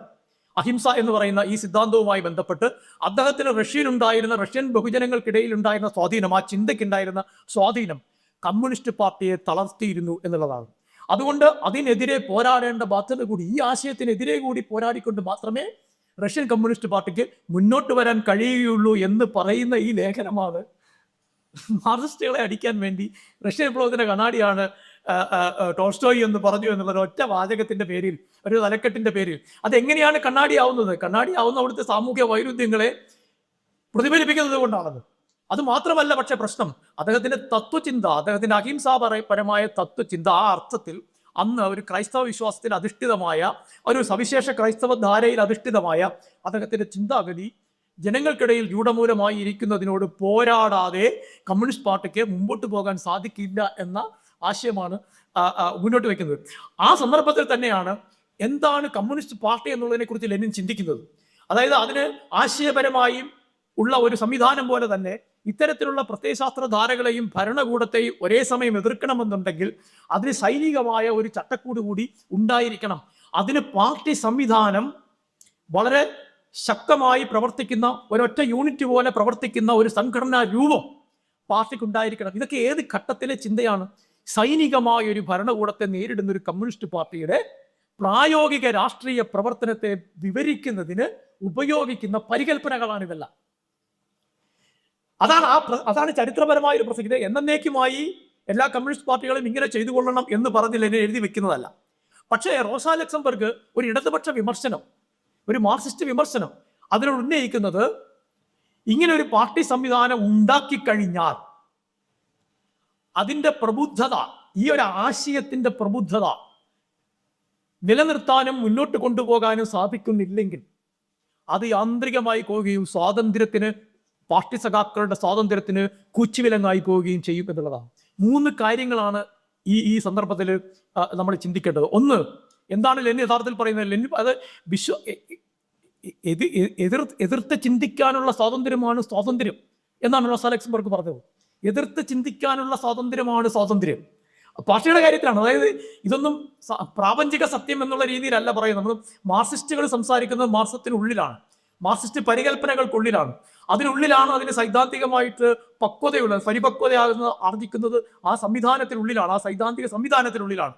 അഹിംസ എന്ന് പറയുന്ന ഈ സിദ്ധാന്തവുമായി ബന്ധപ്പെട്ട് അദ്ദേഹത്തിന് റഷ്യൻ ബഹുജനങ്ങൾക്കിടയിൽ ഉണ്ടായിരുന്ന സ്വാധീനം, ആ ചിന്തയ്ക്കുണ്ടായിരുന്ന സ്വാധീനം കമ്മ്യൂണിസ്റ്റ് പാർട്ടിയെ തളർത്തിയിരുന്നു എന്നുള്ളതാണ്. അതുകൊണ്ട് അതിനെതിരെ പോരാടേണ്ട ബാധ്യത കൂടി, ഈ ആശയത്തിനെതിരെ കൂടി പോരാടിക്കൊണ്ട് മാത്രമേ റഷ്യൻ കമ്മ്യൂണിസ്റ്റ് പാർട്ടിക്ക് മുന്നോട്ട് വരാൻ കഴിയുകയുള്ളൂ എന്ന് പറയുന്ന ഈ ലേഖനമാണ് മാർക്സിസ്റ്റുകളെ അടിക്കാൻ വേണ്ടി റഷ്യൻ വിപ്ലവത്തിന്റെ കണ്ണാടിയാണ് ടോൾസ്റ്റോയ് എന്ന് പറഞ്ഞു എന്നുള്ള ഒറ്റ വാചകത്തിന്റെ പേരിൽ, ഒരു തലക്കെട്ടിന്റെ പേരിൽ. അതെങ്ങനെയാണ് കണ്ണാടിയാവുന്നത്? കണ്ണാടിയാവുന്ന അവിടുത്തെ സാമൂഹ്യ വൈരുദ്ധ്യങ്ങളെ പ്രതിഫലിപ്പിക്കുന്നത് കൊണ്ടാണത്. അത് മാത്രമല്ല പക്ഷെ പ്രശ്നം, അദ്ദേഹത്തിന്റെ തത്വചിന്ത, അദ്ദേഹത്തിന്റെ അഹിംസാപരമായ തത്വചിന്ത, ആ അർത്ഥത്തിൽ അന്ന് ഒരു ക്രൈസ്തവ വിശ്വാസത്തിൽ അധിഷ്ഠിതമായ, ഒരു സവിശേഷ ക്രൈസ്തവ ധാരയിൽ അധിഷ്ഠിതമായ അദ്ദേഹത്തിന്റെ ചിന്താഗതി ജനങ്ങൾക്കിടയിൽ രൂഢമൂലമായി ഇരിക്കുന്നതിനോട് പോരാടാതെ കമ്മ്യൂണിസ്റ്റ് പാർട്ടിക്ക് മുമ്പോട്ട് പോകാൻ സാധിക്കില്ല എന്ന ആശയമാണ് മുന്നോട്ട് വയ്ക്കുന്നത്. ആ സന്ദർഭത്തിൽ തന്നെയാണ് എന്താണ് കമ്മ്യൂണിസ്റ്റ് പാർട്ടി എന്നുള്ളതിനെ കുറിച്ച് ലെനിൻ ചിന്തിക്കുന്നത്. അതായത് അതിന് ആശയപരമായും ഉള്ള ഒരു സംവിധാനം പോലെ തന്നെ ഇത്തരത്തിലുള്ള പ്രത്യയശാസ്ത്ര ധാരകളെയും ഭരണകൂടത്തെയും ഒരേ സമയം എതിർക്കണമെന്നുണ്ടെങ്കിൽ അതിന് സൈനികമായ ഒരു ചട്ടക്കൂട് കൂടി ഉണ്ടായിരിക്കണം. അതിന് പാർട്ടി സംവിധാനം വളരെ ശക്തമായി പ്രവർത്തിക്കുന്ന, ഒരൊറ്റ യൂണിറ്റ് പോലെ പ്രവർത്തിക്കുന്ന ഒരു സംഘടനാ രൂപം പാർട്ടിക്ക് ഉണ്ടായിരിക്കണം. ഇതൊക്കെ ഏത് ഘട്ടത്തിലെ ചിന്തയാണ്? സൈനികമായ ഒരു ഭരണകൂടത്തെ നേരിടുന്ന ഒരു കമ്മ്യൂണിസ്റ്റ് പാർട്ടിയുടെ പ്രായോഗിക രാഷ്ട്രീയ പ്രവർത്തനത്തെ വിവരിക്കുന്നതിന് ഉപയോഗിക്കുന്ന പരികൽപ്പനകളാണിതെല്ലാം. അതാണ് ചരിത്രപരമായ ഒരു പ്രസക്തി. എന്നേക്കുമായി എല്ലാ കമ്മ്യൂണിസ്റ്റ് പാർട്ടികളും ഇങ്ങനെ ചെയ്തു കൊള്ളണം എന്ന് പറഞ്ഞില്ല, എന്നെ എഴുതി വെക്കുന്നതല്ല. പക്ഷേ റോസ ലക്സംബർഗ് ഒരു ഇടതുപക്ഷ വിമർശനം, ഒരു മാർക്സിസ്റ്റ് വിമർശനം അതിനോട് ഉന്നയിക്കുന്നത് ഇങ്ങനെ ഒരു പാർട്ടി സംവിധാനം ഉണ്ടാക്കിക്കഴിഞ്ഞാൽ അതിൻ്റെ പ്രബുദ്ധത, ഈ ഒരു ആശയത്തിൻ്റെ പ്രബുദ്ധത നിലനിർത്താനും മുന്നോട്ട് കൊണ്ടുപോകാനും സാധിക്കുന്നില്ലെങ്കിൽ അത് യാന്ത്രികമായി പോവുകയും സ്വാതന്ത്ര്യത്തിന്, പാർട്ടി സഖാക്കളുടെ സ്വാതന്ത്ര്യത്തിന് കുച്ചിവിലങ്ങായി പോവുകയും ചെയ്യും എന്നുള്ളതാണ്. 3 കാര്യങ്ങളാണ് ഈ സന്ദർഭത്തിൽ നമ്മൾ ചിന്തിക്കേണ്ടത്. ഒന്ന്, എന്താണ് ലെനിൻ യഥാർത്ഥത്തിൽ പറയുന്നത്? ലെനിൻ അത് എതിർത്ത് ചിന്തിക്കാനുള്ള സ്വാതന്ത്ര്യമാണ് സ്വാതന്ത്ര്യം എന്നാണ് റോസ ലക്സംബർഗ് പറഞ്ഞത്. എതിർത്ത് ചിന്തിക്കാനുള്ള സ്വാതന്ത്ര്യമാണ് സ്വാതന്ത്ര്യം. പാർട്ടിയുടെ കാര്യത്തിലാണ്. അതായത് ഇതൊന്നും പ്രാപഞ്ചിക സത്യം എന്നുള്ള രീതിയിലല്ല പറയുന്നത്. നമ്മൾ മാർക്സിസ്റ്റുകൾ സംസാരിക്കുന്നത് മാർക്സത്തിനുള്ളിലാണ്, മാർക്സിസ്റ്റ് പരികല്പനകൾക്കുള്ളിലാണ്. അതിനുള്ളിലാണ് അതിന് സൈദ്ധാന്തികമായിട്ട് പക്വതയുള്ളത്, പരിപക്വതയാകുന്ന ആർജിക്കുന്നത് ആ സംവിധാനത്തിനുള്ളിലാണ്, ആ സൈദ്ധാന്തിക സംവിധാനത്തിനുള്ളിലാണ്.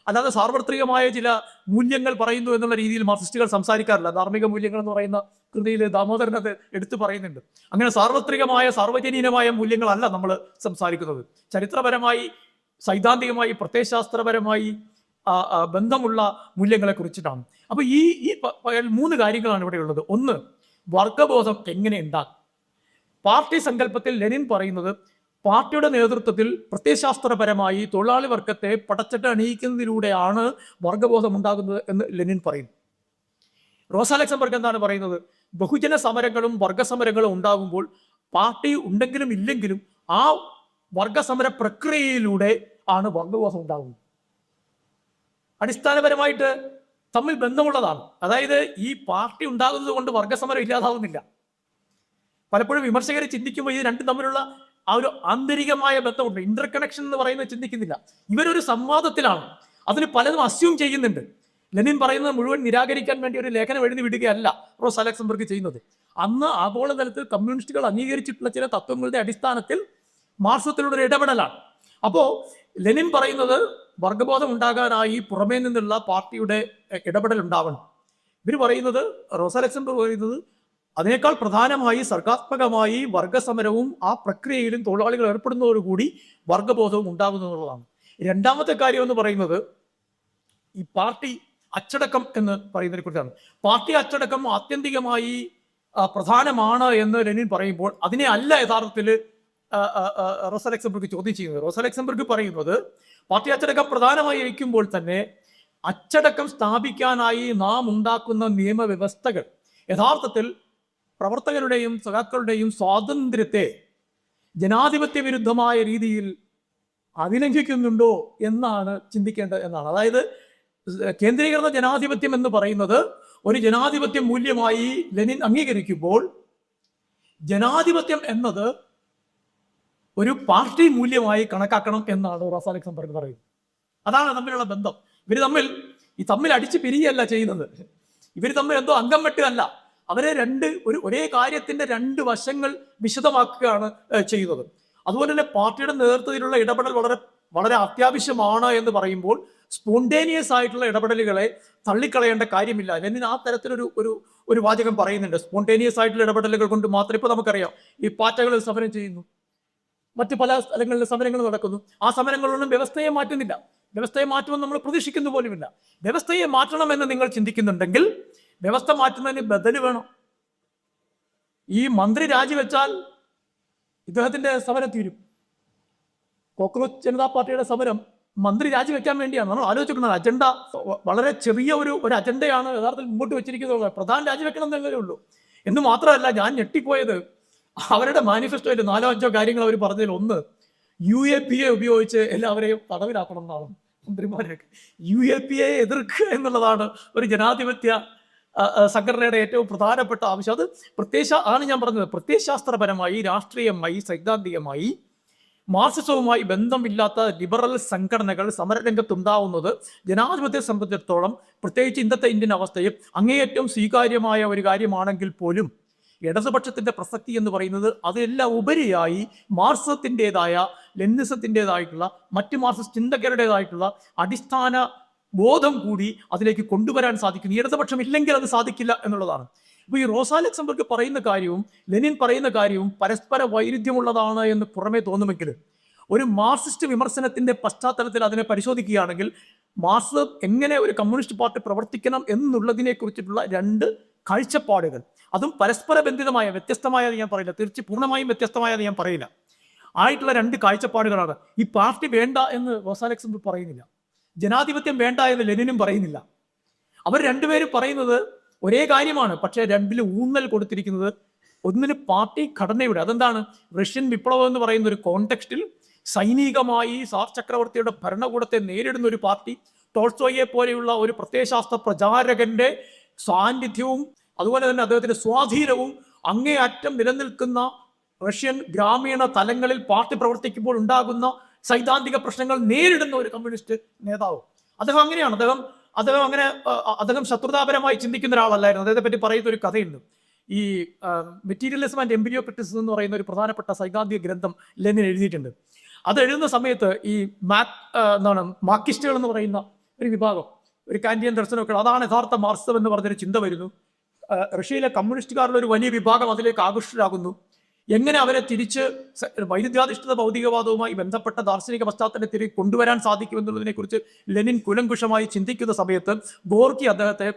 അല്ലാതെ സാർവത്രികമായ ചില മൂല്യങ്ങൾ പറയുന്നു എന്നുള്ള രീതിയിൽ മാർക്സിസ്റ്റുകൾ സംസാരിക്കാറില്ല. ധാർമ്മിക മൂല്യങ്ങൾ എന്ന് പറയുന്ന കൃതിയിൽ ദാമോദരൻ അത് എടുത്തു പറയുന്നുണ്ട്. അങ്ങനെ സാർവത്രികമായ സാർവജനീനമായ മൂല്യങ്ങളല്ല നമ്മൾ സംസാരിക്കുന്നത്. ചരിത്രപരമായി, സൈദ്ധാന്തികമായി, പ്രത്യയശാസ്ത്രപരമായി ബന്ധമുള്ള മൂല്യങ്ങളെ കുറിച്ചിട്ടാണ്. അപ്പോൾ ഈ 3 കാര്യങ്ങളാണ് ഇവിടെ ഉള്ളത്. ഒന്ന്, വർഗബോധം എങ്ങനെ ഉണ്ടാകും? പാർട്ടി സങ്കല്പത്തിൽ ലെനിൻ പറയുന്നത് പാർട്ടിയുടെ നേതൃത്വത്തിൽ പ്രത്യയശാസ്ത്രപരമായി തൊഴിലാളി വർഗത്തെ പടച്ചട്ട അണിയിക്കുന്നതിലൂടെയാണ് വർഗബോധം ഉണ്ടാകുന്നത് എന്ന് ലെനിൻ പറയുന്നു. റോസ ലക്സംബർഗ് എന്താണ് പറയുന്നത്? ബഹുജന സമരങ്ങളും വർഗസമരങ്ങളും ഉണ്ടാകുമ്പോൾ പാർട്ടി ഉണ്ടെങ്കിലും ഇല്ലെങ്കിലും ആ വർഗസമര പ്രക്രിയയിലൂടെ ആണ് വർഗബോധം ഉണ്ടാകുന്നത്. അടിസ്ഥാനപരമായിട്ട് തമ്മിൽ ബന്ധമുള്ളതാണ്. അതായത് ഈ പാർട്ടി ഉണ്ടാകുന്നത് കൊണ്ട് വർഗസമരം ഇല്ലാതാവുന്നില്ല. പലപ്പോഴും വിമർശകരെ ചിന്തിക്കുമ്പോൾ ഇത് രണ്ടും തമ്മിലുള്ള ആ ഒരു ആന്തരികമായ ബന്ധമുണ്ട്, ഇന്റർ കണക്ഷൻ എന്ന് പറയുന്നത് ചിന്തിക്കുന്നില്ല. ഇവരൊരു സംവാദത്തിലാണ്. അതിന് പലതും അസ്യൂം ചെയ്യുന്നുണ്ട്. ലെനിൻ പറയുന്നത് മുഴുവൻ നിരാകരിക്കാൻ വേണ്ടി ഒരു ലേഖനം എഴുതി വിടുകയല്ല റോസ ലക്സംബർഗ് ചെയ്യുന്നത്. അന്ന് ആഗോളതലത്തിൽ കമ്മ്യൂണിസ്റ്റുകൾ അംഗീകരിച്ചിട്ടുള്ള ചില തത്വങ്ങളുടെ അടിസ്ഥാനത്തിൽ മാർക്സത്തിലൂടെ ഒരു ഇടപെടലാണ്. അപ്പോൾ ലെനിൻ പറയുന്നത് വർഗബോധം ഉണ്ടാകാനായി പുറമേ നിന്നുള്ള പാർട്ടിയുടെ ഇടപെടൽ ഉണ്ടാവണം. ഇവർ പറയുന്നത്, റോസ ലക്സംബർഗ് പറയുന്നത്, അതിനേക്കാൾ പ്രധാനമായി സർഗാത്മകമായി വർഗസമരവും ആ പ്രക്രിയയിലും തൊഴിലാളികൾ ഏർപ്പെടുന്നതോടുകൂടി വർഗബോധവും ഉണ്ടാകുന്നു എന്നുള്ളതാണ്. രണ്ടാമത്തെ കാര്യം എന്ന് പറയുന്നത് ഈ പാർട്ടി അച്ചടക്കം എന്ന് പറയുന്നതിനെ കുറിച്ചാണ്. പാർട്ടി അച്ചടക്കം ആത്യന്തികമായി പ്രധാനമാണ് എന്ന് ലെനിൻ പറയുമ്പോൾ അതിനെ അല്ല യഥാർത്ഥത്തിൽ റോസ ലക്സംബർഗ് ചോദ്യം ചെയ്യുന്നത്. റോസ ലക്സംബർഗ് പറയുന്നത് പാർട്ടി അച്ചടക്കം പ്രധാനമായി വയ്ക്കുമ്പോൾ തന്നെ അച്ചടക്കം സ്ഥാപിക്കാനായി നാം ഉണ്ടാക്കുന്ന നിയമവ്യവസ്ഥകൾ യഥാർത്ഥത്തിൽ പ്രവർത്തകരുടെയും സഖാക്കളുടെയും സ്വാതന്ത്ര്യത്തെ ജനാധിപത്യ വിരുദ്ധമായ രീതിയിൽ അതിലംഘിക്കുന്നുണ്ടോ എന്നാണ് ചിന്തിക്കേണ്ടത് എന്നാണ്. അതായത് കേന്ദ്രീകൃത ജനാധിപത്യം എന്ന് പറയുന്നത് ഒരു ജനാധിപത്യ മൂല്യമായി ലെനിൻ അംഗീകരിക്കുമ്പോൾ ജനാധിപത്യം എന്നത് ഒരു പാർട്ടി മൂല്യമായി കണക്കാക്കണം എന്നാണ് റോസ ലക്സംബർഗ് പറയുന്നത്. അതാണ് തമ്മിലുള്ള ബന്ധം. ഇവർ തമ്മിൽ അടിച്ച് പിരിയല്ല ചെയ്യുന്നത്. ഇവർ തമ്മിൽ എന്തോ അംഗം വെട്ടുകയല്ല. അവരെ ഒരേ കാര്യത്തിന്റെ 2 വശങ്ങൾ വിശദമാക്കുകയാണ് ചെയ്യുന്നത്. അതുപോലെ തന്നെ പാർട്ടിയുടെ നേതൃത്വത്തിലുള്ള ഇടപെടൽ വളരെ വളരെ അത്യാവശ്യമാണ് എന്ന് പറയുമ്പോൾ സ്പോണ്ടേനിയസ് ആയിട്ടുള്ള ഇടപെടലുകളെ തള്ളിക്കളയേണ്ട കാര്യമില്ല. ലെനിൻ ആ തരത്തിലൊരു ഒരു വാചകം പറയുന്നുണ്ട്. സ്പോണ്ടേനിയസ് ആയിട്ടുള്ള ഇടപെടലുകൾ കൊണ്ട് മാത്രം, ഇപ്പോൾ നമുക്കറിയാം ഈ പാറ്റകളിൽ സമരം ചെയ്യുന്നു, മറ്റു പല സ്ഥലങ്ങളിൽ സമരങ്ങൾ നടക്കുന്നു. ആ സമരങ്ങളൊന്നും വ്യവസ്ഥയെ മാറ്റുന്നില്ല. വ്യവസ്ഥയെ മാറ്റുമെന്ന് നമ്മൾ പ്രതീക്ഷിക്കുന്നു പോലുമില്ല. വ്യവസ്ഥയെ മാറ്റണമെന്ന് നിങ്ങൾ ചിന്തിക്കുന്നുണ്ടെങ്കിൽ വ്യവസ്ഥ മാറ്റുന്നതിന് ബദല് വേണം. ഈ മന്ത്രി രാജിവെച്ചാൽ ഇദ്ദേഹത്തിന്റെ സമരം തീരും. കോക്രോച്ച് ജനതാ പാർട്ടിയുടെ സമരം മന്ത്രി രാജിവെക്കാൻ വേണ്ടിയാണ്. നമ്മൾ ആലോചിക്കുന്നത് അജണ്ട വളരെ ചെറിയ ഒരു അജണ്ടയാണ് യഥാർത്ഥത്തിൽ മുമ്പോട്ട് വെച്ചിരിക്കുന്നത്. പ്രധാന രാജിവെക്കണം എന്നല്ലേ ഉള്ളൂ. എന്ന് മാത്രമല്ല, ഞാൻ ഞെട്ടിപ്പോയത് അവരുടെ മാനിഫെസ്റ്റോയിൽ 4-5 കാര്യങ്ങൾ അവർ പറഞ്ഞതിൽ ഒന്ന് UAPA ഉപയോഗിച്ച് എല്ലാവരെയും തടവിലാക്കണം എന്നാണ്. മന്ത്രിമാരെയൊക്കെ UAPA എതിർക്കുക എന്നുള്ളതാണ് ഒരു ജനാധിപത്യ സംഘടനയുടെ ഏറ്റവും പ്രധാനപ്പെട്ട ആവശ്യം. അത് ആണ് ഞാൻ പറഞ്ഞത്, പ്രത്യയശാസ്ത്രപരമായി, രാഷ്ട്രീയമായി, സൈദ്ധാന്തികമായി മാർക്സിസവുമായി ബന്ധമില്ലാത്ത ലിബറൽ സംഘടനകൾ സമരരംഗത്തുണ്ടാവുന്നത് ജനാധിപത്യത്തെ സംബന്ധിച്ചിടത്തോളം, പ്രത്യേകിച്ച് ഇന്നത്തെ ഇന്ത്യൻ അവസ്ഥയിൽ അങ്ങേയറ്റം സ്വീകാര്യമായ ഒരു കാര്യമാണെങ്കിൽ പോലും ഇടതുപക്ഷത്തിന്റെ പ്രസക്തി എന്ന് പറയുന്നത് അതെല്ലാം ഉപരിയായി മാർക്സത്തിൻ്റെതായ, ലെനിനിസത്തിൻ്റെതായിട്ടുള്ള, മറ്റ് മാർക്സിസ്റ്റ് ചിന്തകരുടേതായിട്ടുള്ള അടിസ്ഥാന ബോധം കൂടി അതിലേക്ക് കൊണ്ടുവരാൻ സാധിക്കുന്നു. ഇടതുപക്ഷം ഇല്ലെങ്കിൽ അത് സാധിക്കില്ല എന്നുള്ളതാണ്. അപ്പോൾ ഈ റോസ ലക്സംബർഗ് പറയുന്ന കാര്യവും ലെനിൻ പറയുന്ന കാര്യവും പരസ്പര വൈരുദ്ധ്യമുള്ളതാണ് എന്ന് പുറമേ തോന്നുമെങ്കിൽ ഒരു മാർക്സിസ്റ്റ് വിമർശനത്തിന്റെ പശ്ചാത്തലത്തിൽ അതിനെ പരിശോധിക്കുകയാണെങ്കിൽ മാർക്സ് എങ്ങനെ ഒരു കമ്മ്യൂണിസ്റ്റ് പാർട്ടി പ്രവർത്തിക്കണം എന്നുള്ളതിനെ കുറിച്ചിട്ടുള്ള 2 കാഴ്ചപ്പാടുകൾ, അതും പരസ്പര ബന്ധിതമായ, വ്യത്യസ്തമായത് ഞാൻ പറയില്ല, പൂർണ്ണമായും വ്യത്യസ്തമായത് ഞാൻ പറയില്ല, ആയിട്ടുള്ള രണ്ട് കാഴ്ചപ്പാടുകളാണ്. ഈ പാർട്ടി വേണ്ട എന്ന് റോസാ ലക്സംബർഗ് പറയുന്നില്ല, ജനാധിപത്യം വേണ്ട എന്ന് ലെനിനും പറയുന്നില്ല. അവർ രണ്ടുപേരും പറയുന്നത് ഒരേ കാര്യമാണ്. പക്ഷേ രണ്ടിലും ഊന്നൽ കൊടുത്തിരിക്കുന്നത് ഒന്നിന് പാർട്ടി ഘടനയുടെ, അതെന്താണ്, റഷ്യൻ വിപ്ലവം എന്ന് പറയുന്ന ഒരു കോണ്ടെക്സ്റ്റിൽ സൈനികമായി സാർ ചക്രവർത്തിയുടെ ഭരണകൂടത്തെ നേരിടുന്ന ഒരു പാർട്ടി, ടോൾസ്റ്റോയെ പോലെയുള്ള ഒരു പ്രത്യയശാസ്ത്ര പ്രചാരകന്റെ സാന്നിധ്യവും അതുപോലെ തന്നെ അദ്ദേഹത്തിന്റെ സ്വാധീനവും അങ്ങേയറ്റം നിലനിൽക്കുന്ന റഷ്യൻ ഗ്രാമീണ തലങ്ങളിൽ പാർട്ടി പ്രവർത്തിക്കുമ്പോൾ ഉണ്ടാകുന്ന സൈദ്ധാന്തിക പ്രശ്നങ്ങൾ നേരിടുന്ന ഒരു കമ്മ്യൂണിസ്റ്റ് നേതാവ്. അദ്ദേഹം അങ്ങനെയാണ്. അദ്ദേഹം ശത്രുതാപരമായി ചിന്തിക്കുന്ന ഒരാളല്ലായിരുന്നു. അദ്ദേഹത്തെ പറ്റി പറയുന്ന ഒരു കഥയുണ്ട്. ഈ മെറ്റീരിയലിസം ആൻഡ് എംപിരിയോ ക്രിറ്റിസിസം എന്ന് പറയുന്ന ഒരു പ്രധാനപ്പെട്ട സൈദ്ധാന്തിക ഗ്രന്ഥം ലെനിൻ എഴുതിയിട്ടുണ്ട്. അത് എഴുതുന്ന സമയത്ത് ഈ മാർക്സിസ്റ്റുകൾ എന്ന് പറയുന്ന ഒരു വിഭാഗം, ഒരു കാന്റിയൻ ദർശനമൊക്കെ, അതാണ് യഥാർത്ഥ മാർക്സിസം എന്ന് പറഞ്ഞൊരു ചിന്ത വരുന്നു. റഷ്യയിലെ കമ്മ്യൂണിസ്റ്റുകാരുടെ ഒരു വലിയ വിഭാഗം അതിലേക്ക് ആകൃഷ്ടരാകുന്നു. എങ്ങനെ അവരെ തിരിച്ച് വൈരുദ്ധ്യാധിഷ്ഠിത ഭൗതികവാദവുമായി ബന്ധപ്പെട്ട ദാർശനിക പശ്ചാത്തലത്തിൽ കൊണ്ടുവരാൻ സാധിക്കുമെന്നുള്ളതിനെ കുറിച്ച് ലെനിൻ കുലങ്കുഷമായി ചിന്തിക്കുന്ന സമയത്ത് ഗോർക്കി അദ്ദേഹത്തെ